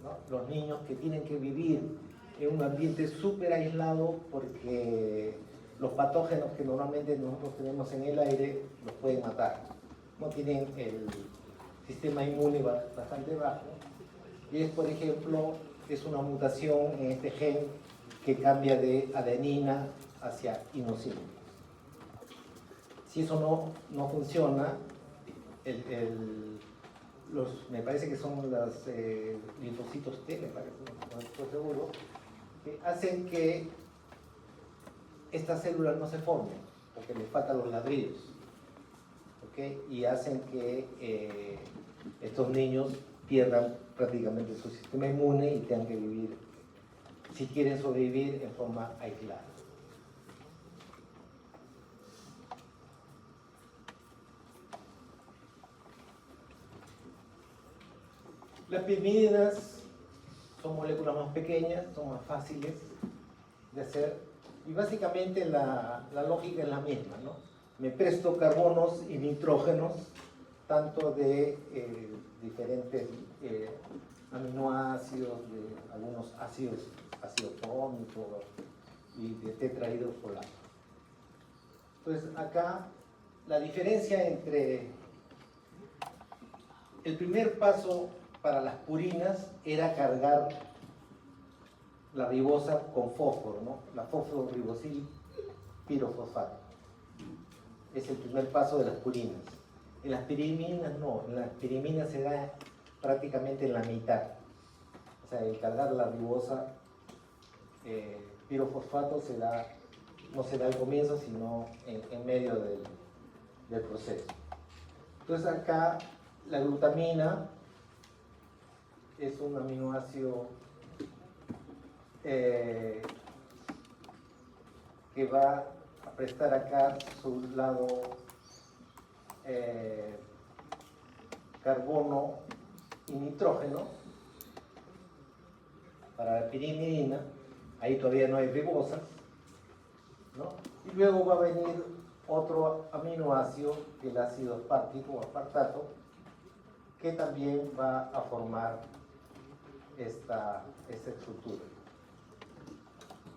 ¿No? Los niños que tienen que vivir en un ambiente súper aislado porque los patógenos que normalmente nosotros tenemos en el aire los pueden matar. No tienen el sistema inmune bastante bajo y es, por ejemplo, es una mutación en este gen que cambia de adenina hacia inosina. Si eso no funciona, me parece que son los linfocitos T, me parece, no estoy seguro, que hacen que estas células no se formen, porque les faltan los ladrillos, ¿okay? Y hacen que estos niños pierdan prácticamente su sistema inmune y tengan que vivir, si quieren sobrevivir, en forma aislada. Las pimidinas son moléculas más pequeñas, son más fáciles de hacer y básicamente la lógica es la misma, ¿no? Me presto carbonos y nitrógenos, tanto de diferentes aminoácidos, de algunos ácido tónico y de tetrahidrofolato. Entonces acá la diferencia entre el primer paso para las purinas era cargar la ribosa con fósforo, ¿no? La fosforibosil pirofosfato. Es el primer paso de las purinas. En las piriminas no, en las piriminas se da prácticamente en la mitad. O sea, el cargar la ribosa pirofosfato no se da al comienzo, sino en medio del proceso. Entonces acá la glutamina es un aminoácido que va a prestar acá su lado carbono y nitrógeno para la pirimidina. Ahí todavía no hay ribosas, ¿no? Y luego va a venir otro aminoácido, que es el ácido aspartico o aspartato, que también va a formar esta estructura,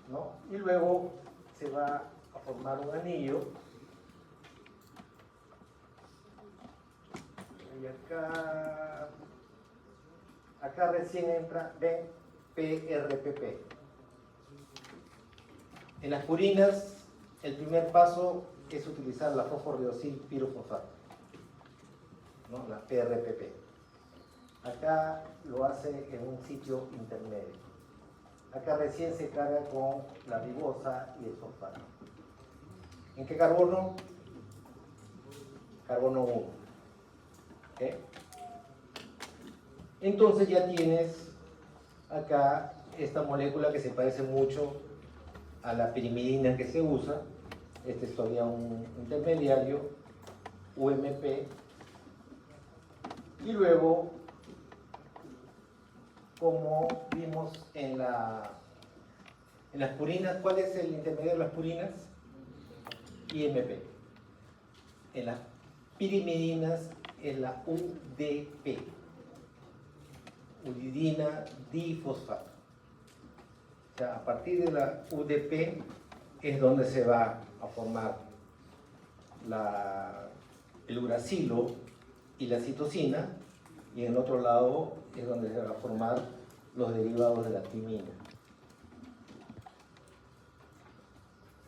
¿no? Y luego se va a formar un anillo. Y acá recién entra, ven, PRPP. En las purinas, el primer paso es utilizar la fosforibosil pirofosfato, ¿no? La PRPP. Acá lo hace en un sitio intermedio. Acá recién se carga con la ribosa y el fosfato. ¿En qué carbono? Carbono 1. ¿Okay? Entonces ya tienes acá esta molécula que se parece mucho a la pirimidina que se usa. Este es todavía un intermediario, UMP. Y luego, como vimos en las purinas, ¿cuál es el intermediario de las purinas? IMP. En las pirimidinas es la UDP, uridina difosfato. O sea, a partir de la UDP es donde se va a formar el uracilo y la citosina, y en el otro lado es donde se va a formar los derivados de la timina.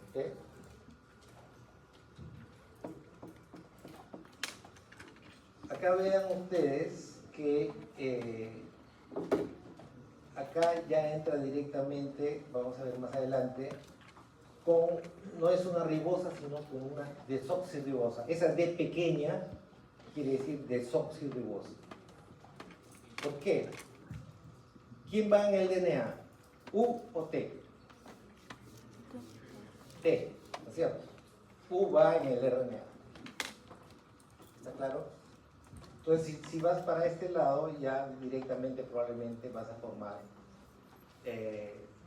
¿Okay? Acá vean ustedes que acá ya entra directamente, vamos a ver más adelante, no es una ribosa, sino con una desoxirribosa. Esa D pequeña quiere decir desoxirribosa. ¿Por qué? ¿Quién va en el DNA? ¿U o T? T, ¿no es cierto? U va en el RNA. ¿Está claro? Entonces, si vas para este lado, ya directamente probablemente vas a formar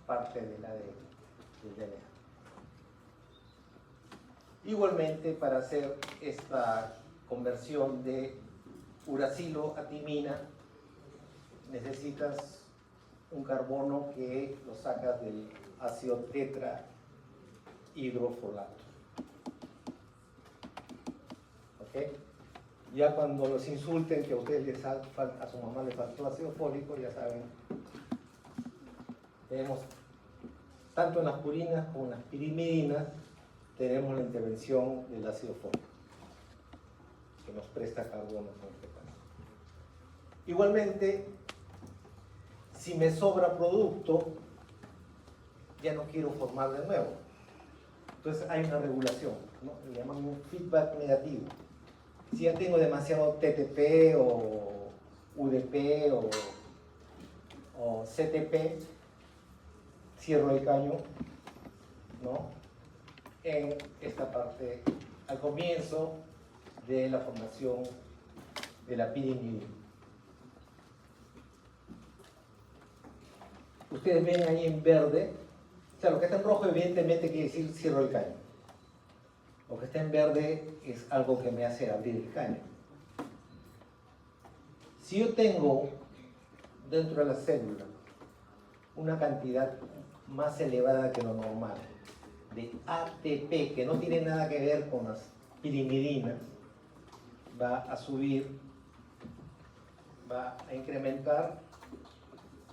parte de la del DNA. Igualmente, para hacer esta conversión de uracilo a timina, necesitas un carbono que lo sacas del ácido tetrahidrofolato. ¿Ok? Ya cuando los insulten que a ustedes a su mamá le faltó ácido fólico, ya saben, tenemos tanto en las purinas como en las pirimidinas, tenemos la intervención del ácido fólico, que nos presta carbono en este caso. Igualmente, si me sobra producto, ya no quiero formar de nuevo. Entonces hay una regulación, ¿no? Le llaman un feedback negativo. Si ya tengo demasiado TTP o UDP o CTP, cierro el caño, ¿no? En esta parte, al comienzo de la formación de la pirimidina. Ustedes ven ahí en verde, o sea, lo que está en rojo evidentemente quiere decir cierro el caño. Lo que está en verde es algo que me hace abrir el caño. Si yo tengo dentro de la célula una cantidad más elevada que lo normal de ATP, que no tiene nada que ver con las pirimidinas, va a subir, va a incrementar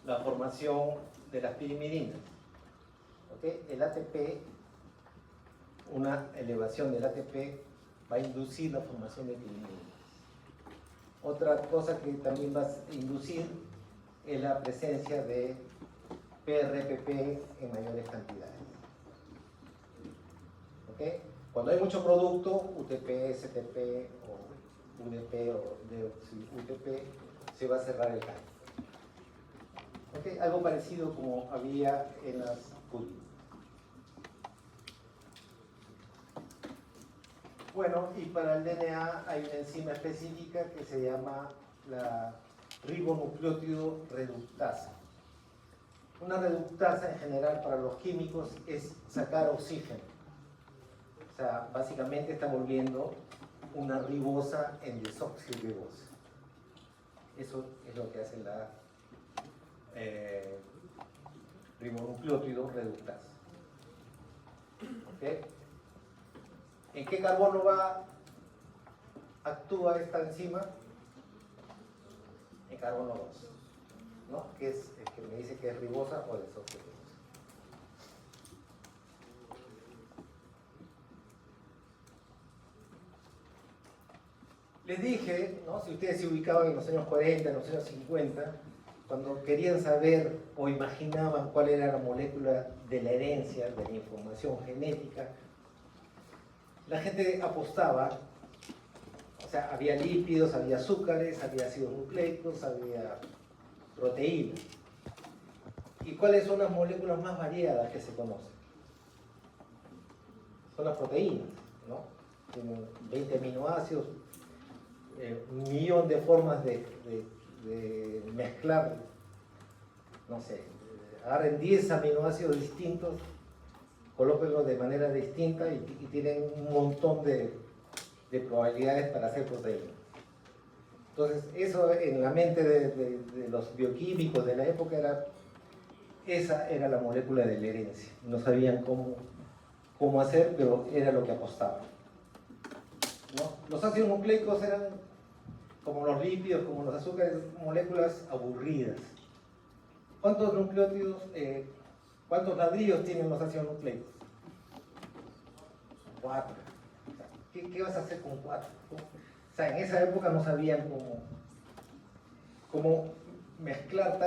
la formación de las pirimidinas. ¿Okay? El ATP, una elevación del ATP va a inducir la formación de pirimidinas. Otra cosa que también va a inducir es la presencia de PRPP en mayores cantidades. ¿Okay? Cuando hay mucho producto, UTP, CTP o UDP o UTP, se va a cerrar el caño. ¿Okay? Algo parecido como había en las purinas. Bueno, y para el DNA hay una enzima específica que se llama la ribonucleótido reductasa. Una reductasa en general para los químicos es sacar oxígeno. O sea, básicamente está volviendo una ribosa en desoxirribosa. Eso es lo que hace la ribonucleótido reductasa. ¿Okay? ¿En qué carbono actúa esta enzima? En carbono 2, ¿no? Que es el que me dice que es ribosa o desoxirribosa. Les dije, ¿no? Si ustedes se ubicaban en los años 40, en los años 50, cuando querían saber o imaginaban cuál era la molécula de la herencia, de la información genética, la gente apostaba, o sea, había lípidos, había azúcares, había ácidos nucleicos, había proteínas. ¿Y cuáles son las moléculas más variadas que se conocen? Son las proteínas, ¿no? Tienen 20 aminoácidos, 1.000.000 de formas de mezclar, no sé, agarren 10 aminoácidos distintos, colóquenlos de manera distinta y tienen un montón de probabilidades para hacer proteínas. Entonces, eso en la mente de los bioquímicos de la época esa era la molécula de la herencia. No sabían cómo hacer, pero era lo que apostaban, ¿no? Los ácidos nucleicos eran, como los lípidos, como los azúcares, moléculas aburridas. ¿Cuántos nucleótidos, cuántos ladrillos tienen los ácidos nucleicos? 4. ¿Qué vas a hacer con 4? O sea, en esa época no sabían cómo mezclar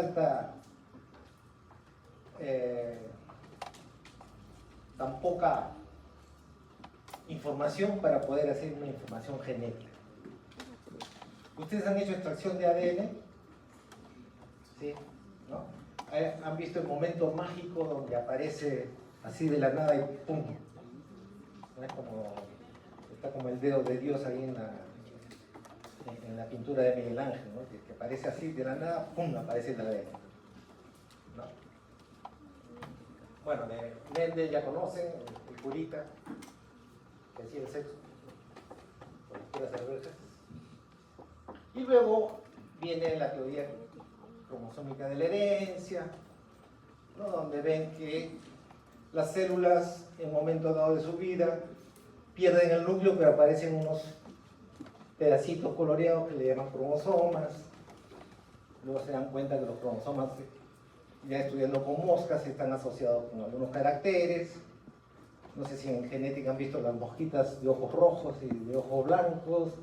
tan poca información para poder hacer una información genética. ¿Ustedes han hecho extracción de ADN? ¿Sí? ¿No? ¿Han visto el momento mágico donde aparece así de la nada y ¡pum! ¿No? Está como el dedo de Dios ahí en la pintura de Miguel Ángel, ¿no? Que aparece así de la nada, ¡pum! Aparece el ADN, ¿no? Bueno, de Mendel ya conocen, el curita, que hacía el sexo con las puras cervezas. Y luego viene la teoría cromosómica de la herencia, ¿no? Donde ven que las células en un momento dado de su vida pierden el núcleo, pero aparecen unos pedacitos coloreados que le llaman cromosomas. Luego se dan cuenta que los cromosomas, ya estudiando con moscas, están asociados con algunos caracteres. No sé si en genética han visto las mosquitas de ojos rojos y de ojos blancos,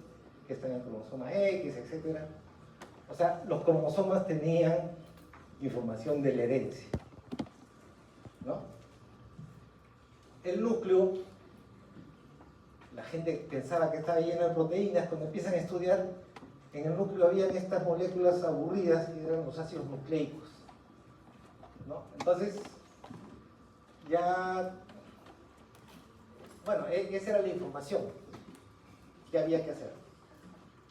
que están en el cromosoma X, etc. O sea, los cromosomas tenían información de la herencia, ¿no? El núcleo, la gente pensaba que estaba lleno de proteínas. Cuando empiezan a estudiar, en el núcleo habían estas moléculas aburridas que eran los ácidos nucleicos, ¿no? Entonces, ya, bueno, esa era la información que había que hacer,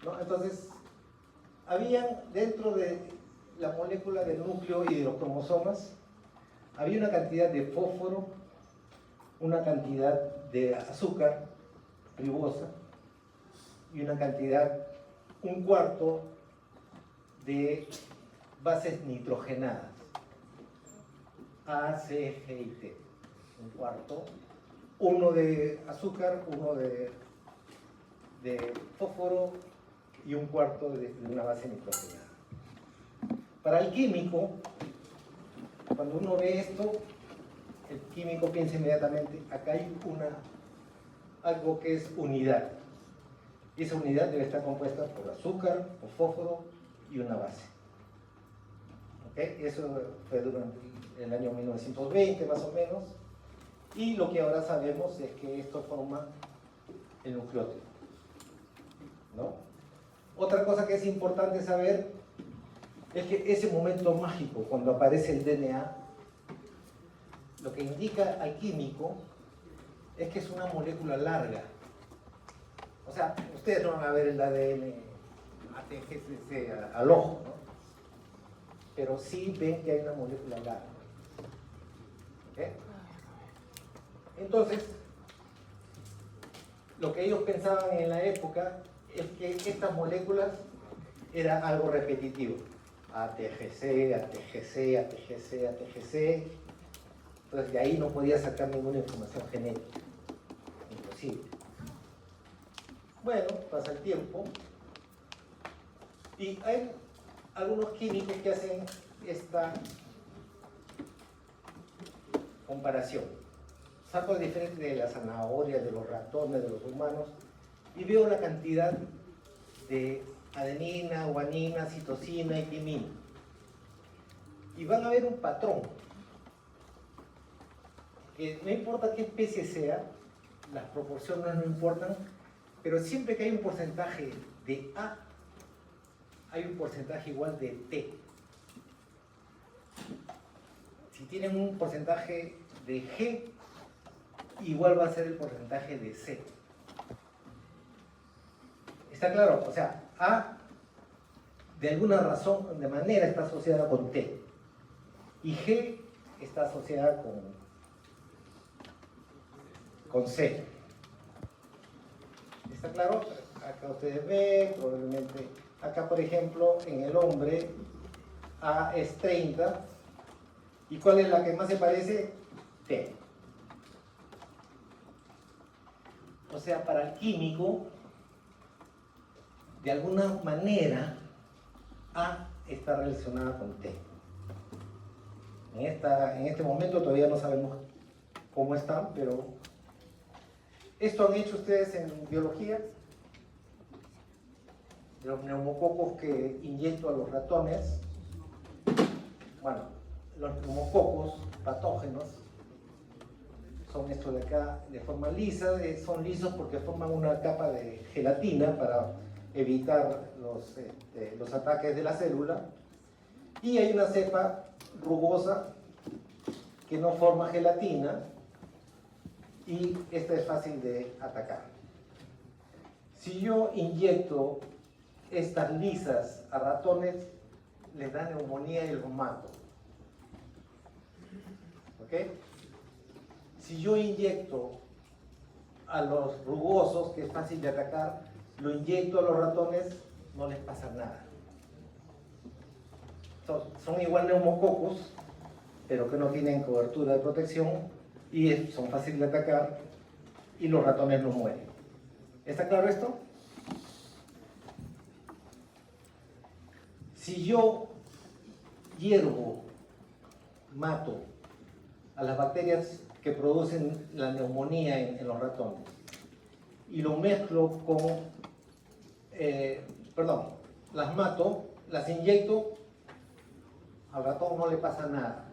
¿no? Entonces, habían dentro de la molécula del núcleo y de los cromosomas, había una cantidad de fósforo, una cantidad de azúcar ribosa y una cantidad, un cuarto de bases nitrogenadas, A, C, G y T. Un cuarto, uno de azúcar, uno de fósforo y un cuarto de una base nitrogenada. Para el químico, cuando uno ve esto, el químico piensa inmediatamente, acá hay algo que es unidad. Y esa unidad debe estar compuesta por azúcar, por fósforo y una base. ¿Okay? Eso fue durante el año 1920 más o menos. Y lo que ahora sabemos es que esto forma el nucleótido, ¿no? Otra cosa que es importante saber es que ese momento mágico, cuando aparece el DNA, lo que indica al químico es que es una molécula larga. O sea, ustedes no van a ver el ADN ATGCC al ojo, ¿no? Pero sí ven que hay una molécula larga. ¿Okay? Entonces, lo que ellos pensaban en la época es que estas moléculas eran algo repetitivo. ATGC, ATGC, ATGC, ATGC. Entonces de ahí no podía sacar ninguna información genética. Imposible. Bueno, pasa el tiempo y hay algunos químicos que hacen esta comparación. Saco el diferente de la zanahoria, de los ratones, de los humanos y veo la cantidad de adenina, guanina, citosina y timina. Y van a ver un patrón. Que no importa qué especie sea, las proporciones no importan, pero siempre que hay un porcentaje de A, hay un porcentaje igual de T. Si tienen un porcentaje de G, igual va a ser el porcentaje de C. ¿Está claro? O sea, A de alguna razón, de manera, está asociada con T. Y G está asociada con C. ¿Está claro? Acá ustedes ven, probablemente. Acá, por ejemplo, en el hombre, A es 30. ¿Y cuál es la que más se parece? T. O sea, para el químico, de alguna manera, A está relacionada con T. En este momento todavía no sabemos cómo están, pero esto han hecho ustedes en biología. Los neumococos que inyecto a los ratones, bueno, los neumococos patógenos son estos de acá de forma lisa, son lisos porque forman una capa de gelatina para evitar los ataques de la célula, y hay una cepa rugosa que no forma gelatina y esta es fácil de atacar. Si yo inyecto estas lisas a ratones, les da neumonía y los mato. ¿Ok? Si yo inyecto a los rugosos, que es fácil de atacar, lo inyecto a los ratones, no les pasa nada. Son igual neumococos, pero que no tienen cobertura de protección y son fáciles de atacar y los ratones no mueren. ¿Está claro esto? Si yo hiervo, mato a las bacterias que producen la neumonía en los ratones y lo mezclo con, las mato, las inyecto, al ratón no le pasa nada.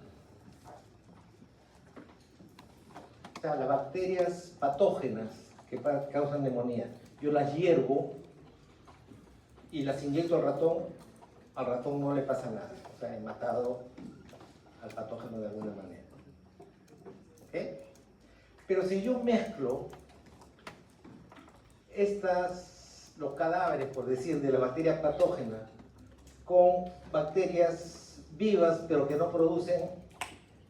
O sea, las bacterias patógenas que causan neumonía, yo las hiervo y las inyecto al ratón no le pasa nada. O sea, he matado al patógeno de alguna manera. ¿Ok? Pero si yo mezclo los cadáveres, por decir, de la bacteria patógena con bacterias vivas, pero que no producen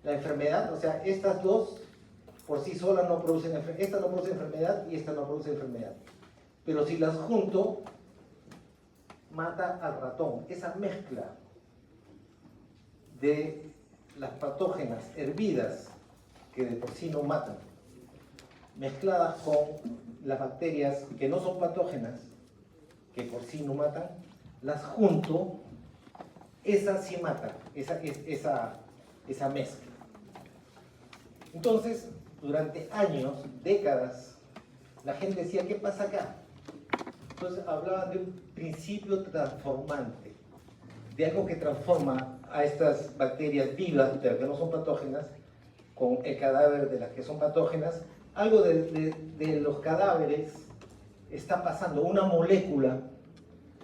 la enfermedad, o sea, estas dos por sí solas no producen enfermedad, esta no produce enfermedad y esta no produce enfermedad. Pero si las junto, mata al ratón. Esa mezcla de las patógenas hervidas, que de por sí no matan, mezcladas con las bacterias que no son patógenas, que por sí no matan, las junto, esas sí matan, esa mezcla. Entonces, durante años, décadas, la gente decía, ¿qué pasa acá? Entonces hablaban de un principio transformante, de algo que transforma a estas bacterias vivas, pero que no son patógenas, con el cadáver de las que son patógenas. Algo de los cadáveres está pasando, una molécula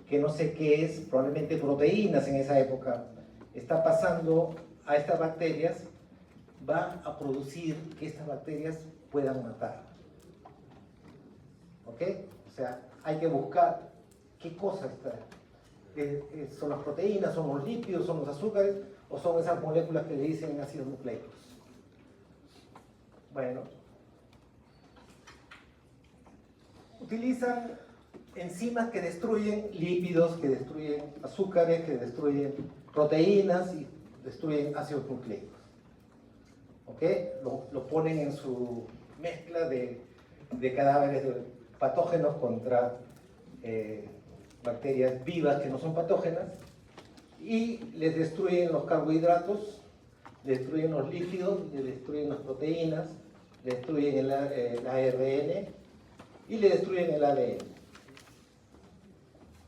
que no sé qué es, probablemente proteínas en esa época, está pasando a estas bacterias, va a producir que estas bacterias puedan matar. ¿Ok? O sea, hay que buscar qué cosa está. ¿Son las proteínas, son los lípidos, son los azúcares o son esas moléculas que le dicen ácidos nucleicos? Bueno, utilizan enzimas que destruyen lípidos, que destruyen azúcares, que destruyen proteínas y destruyen ácidos nucleicos. ¿Ok? Lo ponen en su mezcla de cadáveres de patógenos contra bacterias vivas que no son patógenas y les destruyen los carbohidratos, les destruyen los lípidos, les destruyen las proteínas, les destruyen el ARN y le destruyen el ADN.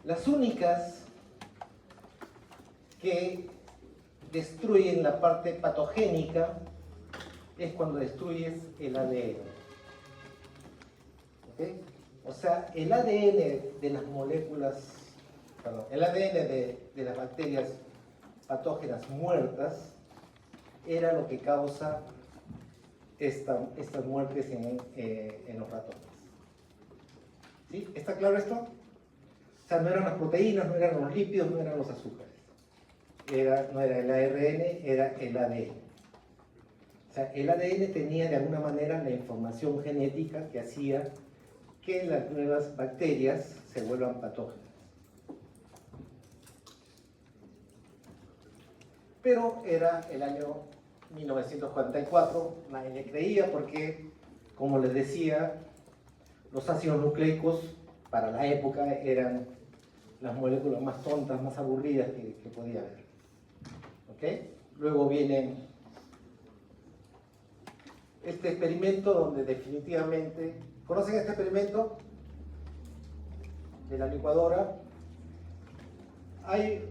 Las únicas que destruyen la parte patogénica es cuando destruyes el ADN. ¿ok? O sea, el ADN de las moléculas, perdón, el ADN de las bacterias patógenas muertas era lo que causa estas muertes en los ratones. ¿Sí? ¿Está claro esto? O sea, no eran las proteínas, no eran los lípidos, no eran los azúcares. No era el ARN, era el ADN. O sea, el ADN tenía de alguna manera la información genética que hacía que las nuevas bacterias se vuelvan patógenas. Pero era el año 1944, nadie le creía porque, como les decía, los ácidos nucleicos para la época eran las moléculas más tontas, más aburridas que podía haber. ¿Ok? Luego viene este experimento donde definitivamente... ¿Conocen este experimento? De la licuadora. Hay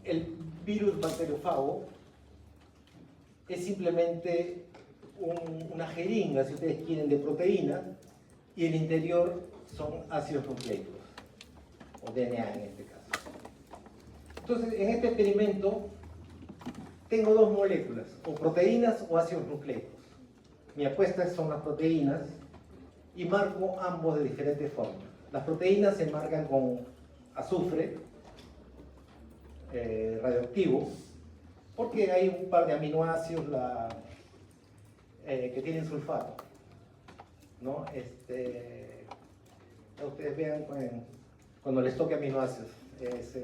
el virus bacteriofago, es simplemente una jeringa, si ustedes quieren, de proteína, y el interior son ácidos nucleicos, o DNA en este caso. Entonces, en este experimento tengo dos moléculas, o proteínas o ácidos nucleicos. Mi apuesta son las proteínas y marco ambos de diferentes formas. Las proteínas se marcan con azufre radioactivo, porque hay un par de aminoácidos que tienen sulfato, ¿no? Ustedes vean cuando les toque aminoácidos, es el...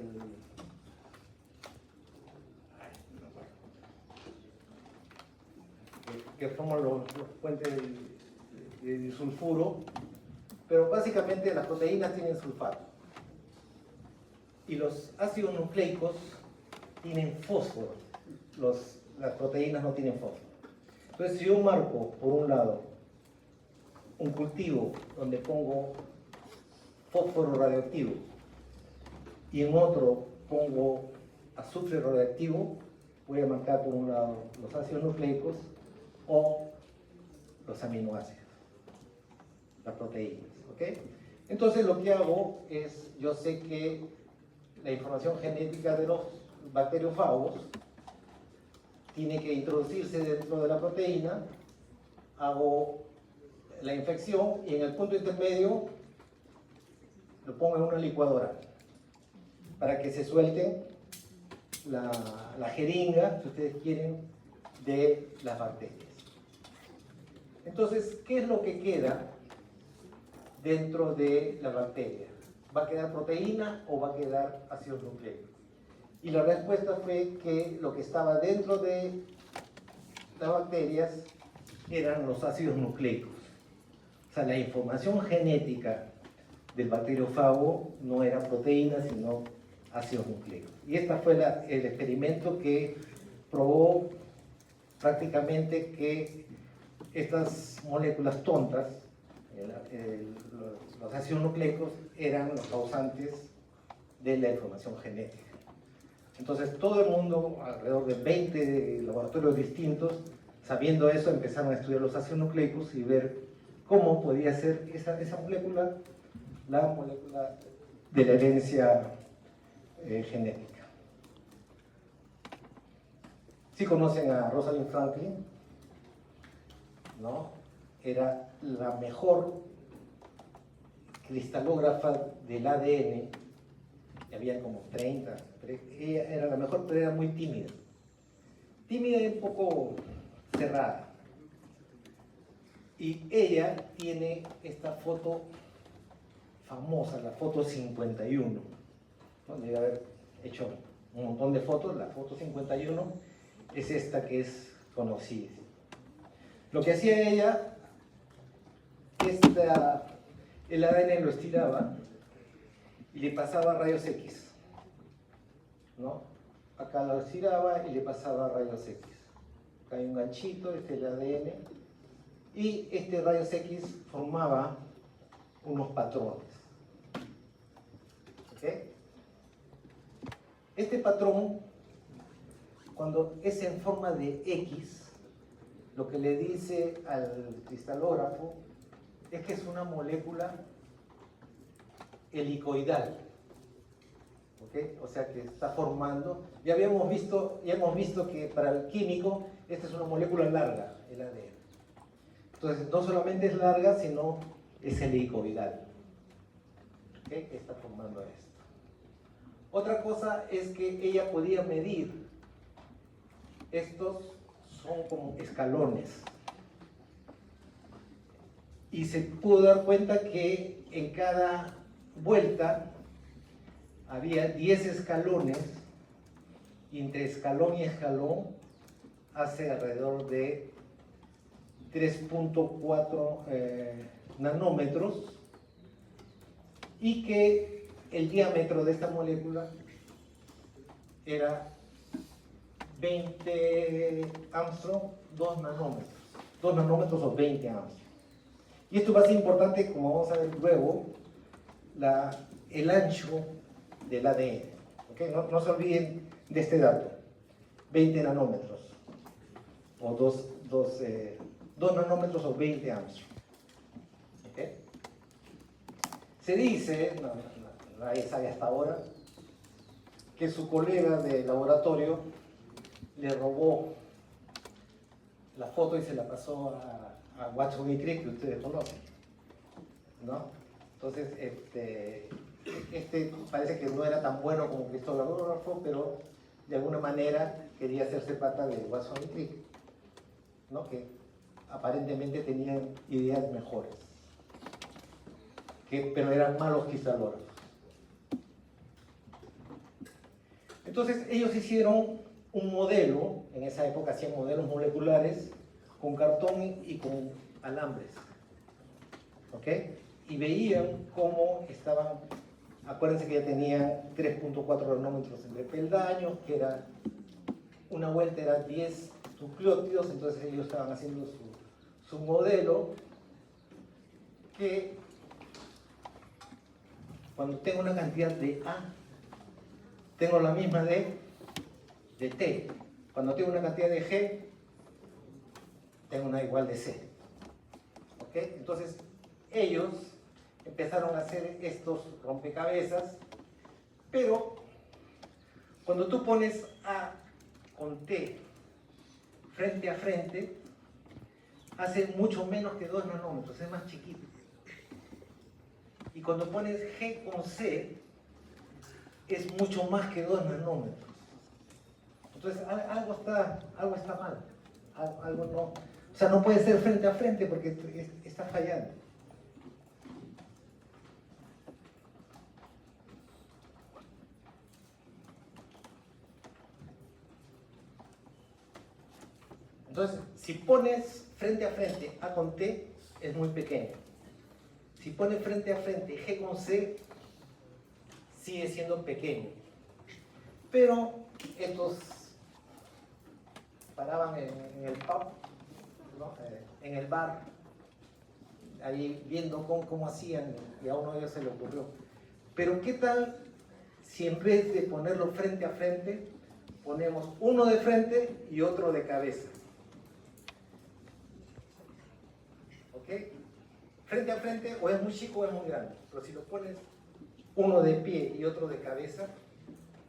que forman los puentes de sulfuro, pero básicamente las proteínas tienen sulfato y los ácidos nucleicos tienen fósforo, las proteínas no tienen fósforo. Entonces, si yo marco por un lado un cultivo donde pongo fósforo radioactivo y en otro pongo azufre radioactivo, voy a marcar por un lado los ácidos nucleicos o los aminoácidos, las proteínas, ¿ok? Entonces lo que hago es, yo sé que la información genética de los bacteriófagos tiene que introducirse dentro de la proteína, hago la infección y en el punto intermedio lo pongo en una licuadora para que se suelte la jeringa, si ustedes quieren, de las bacterias. Entonces, ¿qué es lo que queda dentro de la bacteria? ¿Va a quedar proteína o va a quedar ácidos nucleicos? Y la respuesta fue que lo que estaba dentro de las bacterias eran los ácidos nucleicos. O sea, la información genética del bacteriófago no era proteína, sino ácidos nucleicos. Y este fue el experimento que probó prácticamente que estas moléculas tontas, los ácidos nucleicos, eran los causantes de la información genética. Entonces todo el mundo, alrededor de 20 laboratorios distintos, sabiendo eso, empezaron a estudiar los ácidos nucleicos y ver cómo podía ser esa molécula, la molécula de la herencia genética. ¿Sí conocen a Rosalind Franklin? ¿No? Era la mejor cristalógrafa del ADN, y había como 30, pero ella era la mejor, pero era muy tímida. Tímida y un poco cerrada. Y ella tiene esta foto famosa, la foto 51, ¿no? Debe haber hecho un montón de fotos, la foto 51 es esta que es conocida. Lo que hacía ella, el ADN lo estiraba y le pasaba rayos X, ¿no? Acá lo estiraba y le pasaba rayos X. Acá hay un ganchito, este es el ADN, y este rayos X formaba unos patrones. ¿Ok? Este patrón, cuando es en forma de X, lo que le dice al cristalógrafo es que es una molécula helicoidal. ¿Okay? O sea que está formando, ya hemos visto que para el químico esta es una molécula larga, el ADN. Entonces no solamente es larga, sino es helicoidal. ¿Okay? Está formando esto. Otra cosa es que ella podía medir, estos son como escalones, y se pudo dar cuenta que en cada vuelta había 10 escalones, y entre escalón y escalón hace alrededor de 3.4 nanómetros, y que el diámetro de esta molécula era 20 Armstrong, 2 nanómetros o 20 Armstrong. Y esto va a ser importante, como vamos a ver luego, el ancho del ADN. ¿Okay? No se olviden de este dato, 20 nanómetros, o 2 nanómetros o 20 Armstrong. ¿Okay? Se dice, nadie sabe hasta ahora, que su colega de laboratorio le robó la foto y se la pasó a Watson y Crick, que ustedes conocen, ¿no? Entonces, parece que no era tan bueno como cristalógrafo, pero de alguna manera quería hacerse pata de Watson y Crick, ¿no? Que aparentemente tenían ideas mejores, pero eran malos cristalógrafos. Entonces ellos hicieron un modelo, en esa época hacían modelos moleculares con cartón y con alambres, ¿ok? Y veían cómo estaban, acuérdense que ya tenían 3.4 nanómetros entre peldaños, que era, una vuelta era 10 nucleótidos, entonces ellos estaban haciendo su modelo, que cuando tengo una cantidad de A, tengo la misma de T. Cuando tengo una cantidad de G, tengo una igual de C. ¿Ok? Entonces, ellos empezaron a hacer estos rompecabezas, pero cuando tú pones A con T frente a frente, hace mucho menos que 2 nanómetros, es más chiquito. Y cuando pones G con C, es mucho más que 2 nanómetros. Entonces algo está mal, algo no, o sea, no puede ser frente a frente porque está fallando. Entonces, si pones frente a frente A con T, es muy pequeño. Si pones frente a frente G con C, sigue siendo pequeño. Pero estos paraban en el pub, ¿no? En el bar, ahí viendo cómo hacían, y a uno de ellos se le ocurrió. Pero ¿qué tal si en vez de ponerlo frente a frente, ponemos uno de frente y otro de cabeza? ¿Ok? Frente a frente o es muy chico o es muy grande, pero si lo pones uno de pie y otro de cabeza,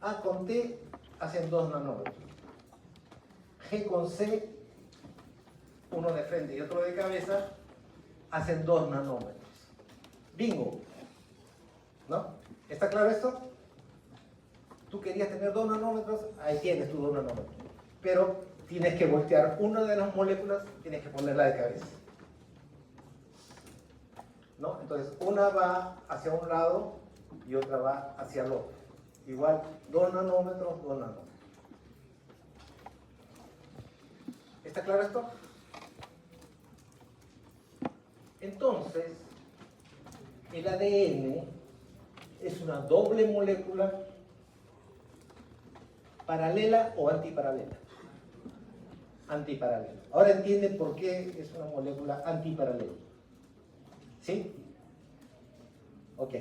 A con T hacen 2 nanómetros. G con C, uno de frente y otro de cabeza, hacen 2 nanómetros. Bingo. ¿No? ¿Está claro esto? Tú querías tener 2 nanómetros, ahí tienes tus 2 nanómetros. Pero tienes que voltear una de las moléculas, tienes que ponerla de cabeza. ¿No? Entonces, una va hacia un lado y otra va hacia el otro. Igual, 2 nanómetros, 2 nanómetros. ¿Está claro esto? Entonces, el ADN es una doble molécula paralela o antiparalela. Antiparalela. Ahora entienden por qué es una molécula antiparalela. ¿Sí? Ok.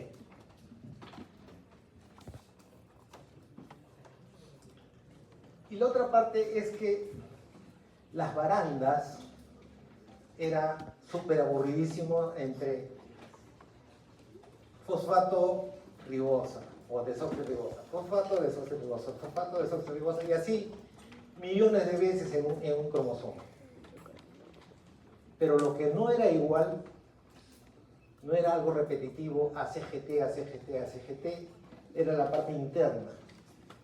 Y la otra parte es que las barandas era súper aburridísimo entre fosfato ribosa o desoxirribosa, fosfato desoxirribosa, fosfato desoxirribosa, y así millones de veces en un cromosoma. Pero lo que no era igual, no era algo repetitivo, ACGT, ACGT, ACGT, era la parte interna.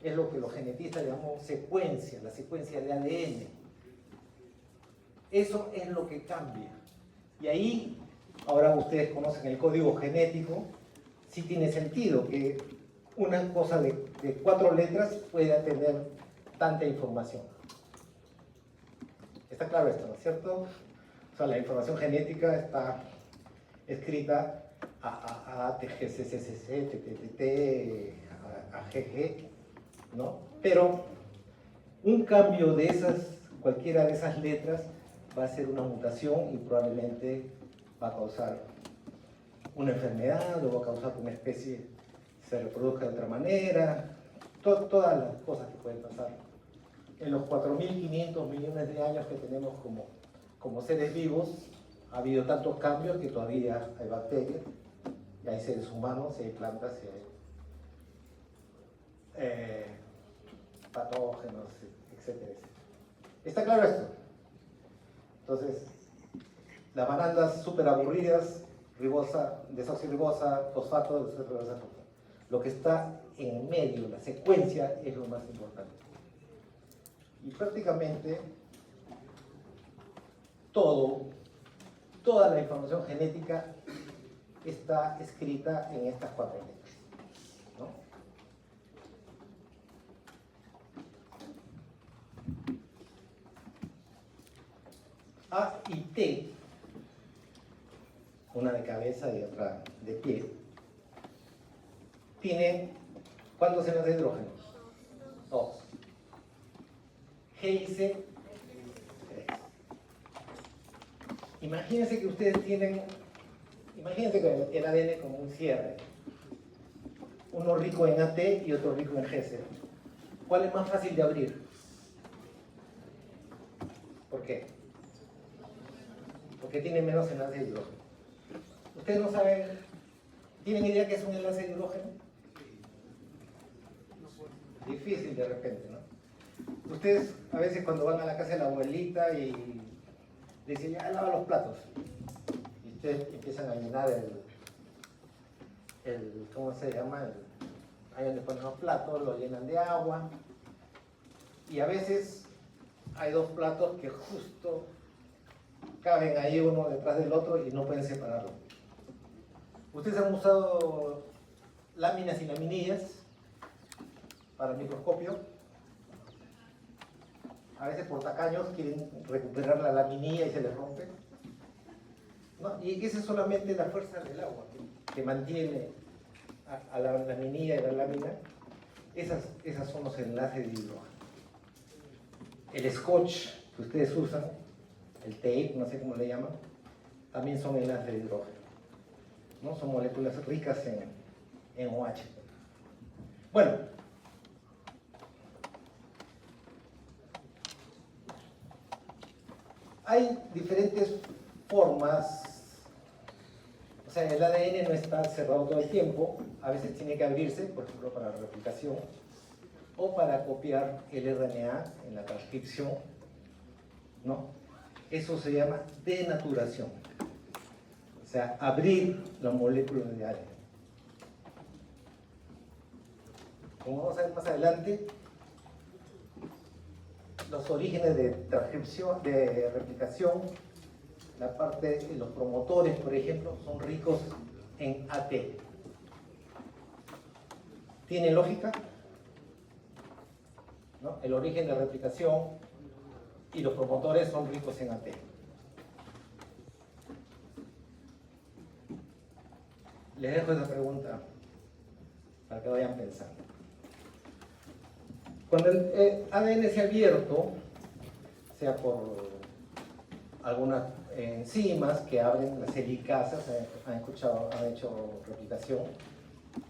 Es lo que los genetistas llamamos secuencia, la secuencia de ADN. Eso es lo que cambia. Y ahí, ahora ustedes conocen el código genético, sí tiene sentido que una cosa de 4 letras pueda tener tanta información. Está claro esto, ¿no es cierto? O sea, la información genética está escrita a TGCCCC, TTT, a GG, ¿no? Pero un cambio de esas, cualquiera de esas letras, va a ser una mutación y probablemente va a causar una enfermedad o va a causar que una especie se reproduzca de otra manera, todas las cosas que pueden pasar. En los 4.500 millones de años que tenemos como seres vivos, ha habido tantos cambios que todavía hay bacterias, y hay seres humanos, y hay plantas, y hay patógenos, etcétera, etcétera. ¿Está claro esto? Entonces, las barandas súper aburridas, ribosa, desoxirribosa, fosfato, desoxirribosa, fosfato. Lo que está en medio, la secuencia, es lo más importante. Y prácticamente toda la información genética está escrita en estas 4 letras, ¿no? A y T, una de cabeza y otra de pie, tienen ¿cuántos cenas de hidrógeno? 2. G y C, 3. Imagínense que ustedes tienen, imagínense que el ADN como un cierre, uno rico en AT y otro rico en GC. ¿Cuál es más fácil de abrir? ¿Por qué? Porque tiene menos enlace de hidrógeno. ¿Ustedes no saben, tienen idea qué es un enlace de hidrógeno? Difícil de repente, ¿no? Ustedes a veces cuando van a la casa de la abuelita y dicen, ya lava los platos, y ustedes empiezan a llenar ¿cómo se llama? Ahí donde ponen los platos, lo llenan de agua, y a veces hay 2 platos que justo caben ahí uno detrás del otro y no pueden separarlo. Ustedes han usado láminas y laminillas para el microscopio. A veces por tacaños quieren recuperar la laminilla y se les rompe, ¿no? Y esa es solamente la fuerza del agua que mantiene a la laminilla y la lámina. Esas son los enlaces de hidrógeno. El scotch que ustedes usan, el tape, no sé cómo le llaman, también son enlaces de hidrógeno, ¿no? Son moléculas ricas en OH. Bueno, hay diferentes formas, o sea, el ADN no está cerrado todo el tiempo, a veces tiene que abrirse, por ejemplo, para la replicación, o para copiar el RNA en la transcripción, ¿no? Eso se llama denaturación, o sea, abrir la molécula de ADN. Como vamos a ver más adelante, los orígenes de transcripción, de replicación, la parte de los promotores, por ejemplo, son ricos en AT. ¿Tiene lógica? ¿No? El origen de replicación y los promotores son ricos en AT. Les dejo esa pregunta para que vayan pensando. Cuando el ADN se ha abierto, sea por algunas enzimas que abren las helicasas, han hecho replicación,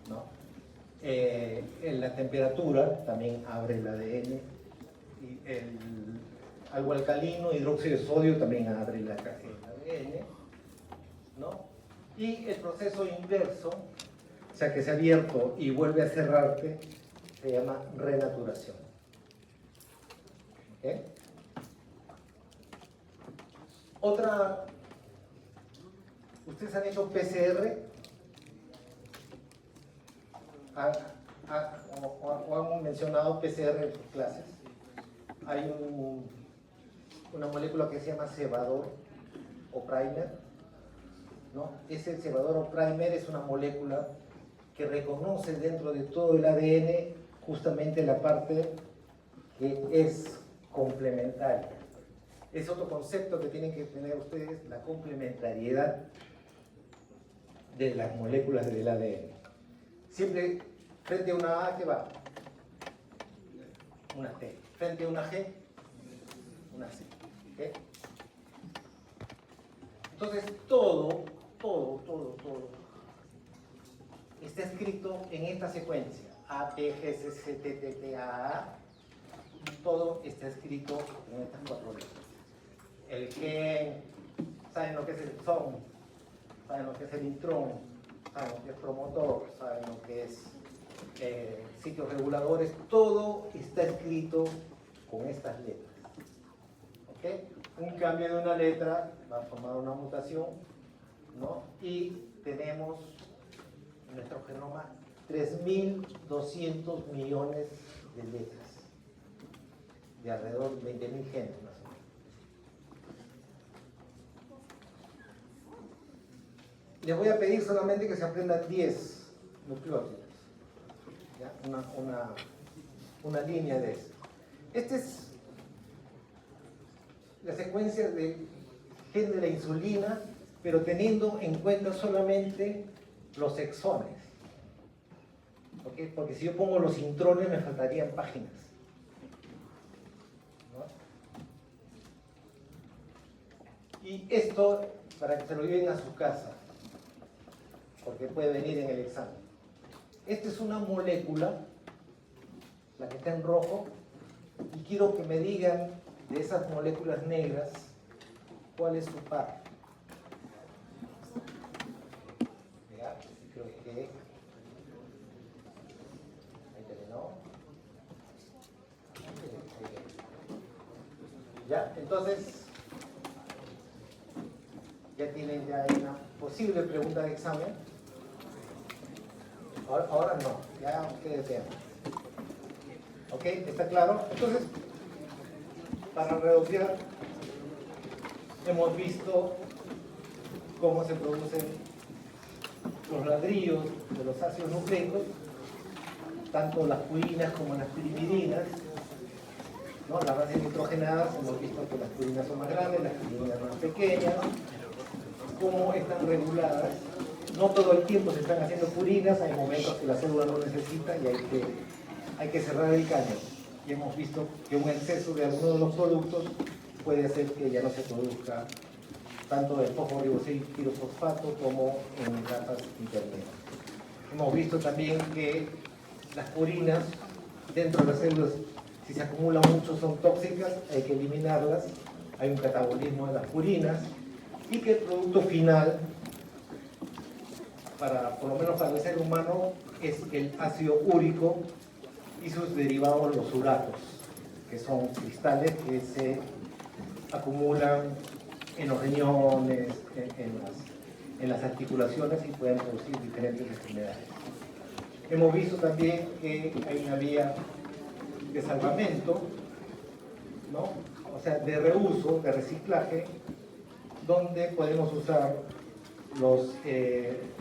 ¿no? En la temperatura también abre el ADN y algo alcalino, hidróxido de sodio también abre el ADN, ¿no? Y el proceso inverso, o sea que se ha abierto y vuelve a cerrarte, se llama renaturación. ¿Ok? Otra, ¿ustedes han hecho PCR? ¿O han mencionado PCR en sus clases? Hay una molécula que se llama cebador o primer, ¿no? Ese cebador o primer es una molécula que reconoce dentro de todo el ADN justamente la parte que es complementaria. Es otro concepto que tienen que tener ustedes, la complementariedad de las moléculas del ADN. Siempre frente a una A, ¿qué va? Una T. Frente a una G, una C. ¿Okay? Entonces, todo está escrito en esta secuencia. A, T, G, C, C, T, T, T, A. Todo está escrito en estas 4 letras. El gen, saben lo que es el exón, saben lo que es el intrón, saben lo que es promotor, saben lo que es sitios reguladores, todo está escrito con estas letras. ¿Okay? Un cambio de una letra va a formar una mutación, ¿no? Y tenemos en nuestro genoma 3.200 millones de letras, de alrededor de 20.000 genes más o menos. Les voy a pedir solamente que se aprendan 10 nucleótidos, ¿ya? Una línea de esto. Esta es la secuencia del gen de la insulina, pero teniendo en cuenta solamente los exones. ¿Okay? Porque si yo pongo los intrones me faltarían páginas, ¿no? Y esto, para que se lo lleven a su casa, porque puede venir en el examen. Esta es una molécula, la que está en rojo, y quiero que me digan de esas moléculas negras cuál es su par. ¿Ya? Creo que ahí terminó. ¿Ya? Entonces, ya tienen ya una posible pregunta de examen. Ahora no, ya ustedes vean. ¿Ok? ¿Está claro? Entonces, para redondear, hemos visto cómo se producen los ladrillos de los ácidos nucleicos, tanto las purinas como las pirimidinas, ¿no? Las bases nitrogenadas, hemos visto que las purinas son más grandes, las pirimidinas son más pequeñas, cómo están reguladas. No todo el tiempo se están haciendo purinas, hay momentos que la célula no necesita y hay que cerrar el caño. Y hemos visto que un exceso de alguno de los productos puede hacer que ya no se produzca tanto el fosforibosilpirofosfato como en etapas intermedias. Hemos visto también que las purinas dentro de las células, si se acumulan mucho, son tóxicas, hay que eliminarlas, hay un catabolismo de las purinas, y que el producto final, por lo menos para el ser humano, es el ácido úrico y sus derivados, los uratos, que son cristales que se acumulan en los riñones, en las articulaciones y pueden producir diferentes enfermedades. Hemos visto también que hay una vía de salvamento, ¿no? O sea, de reuso, de reciclaje, donde podemos usar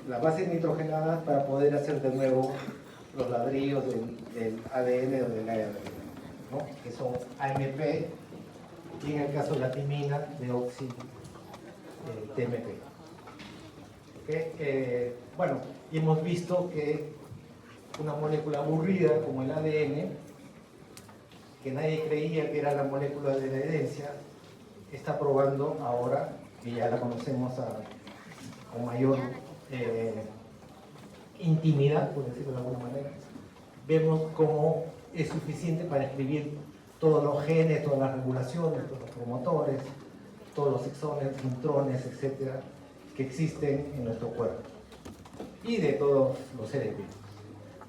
las bases nitrogenadas para poder hacer de nuevo los ladrillos del ADN o del ARN, ¿no? Que son AMP y en el caso de la timina, deoxi TMP. ¿Okay? Bueno, y hemos visto que una molécula aburrida como el ADN, que nadie creía que era la molécula de la herencia, está probando ahora, que ya la conocemos con mayor intimidad, por decirlo de alguna manera, vemos cómo es suficiente para escribir todos los genes, todas las regulaciones, todos los promotores, todos los exones, intrones, etcétera, que existen en nuestro cuerpo y de todos los seres vivos.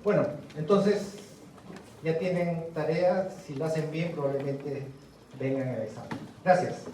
Bueno, entonces ya tienen tarea, si lo hacen bien probablemente vengan al examen. Gracias.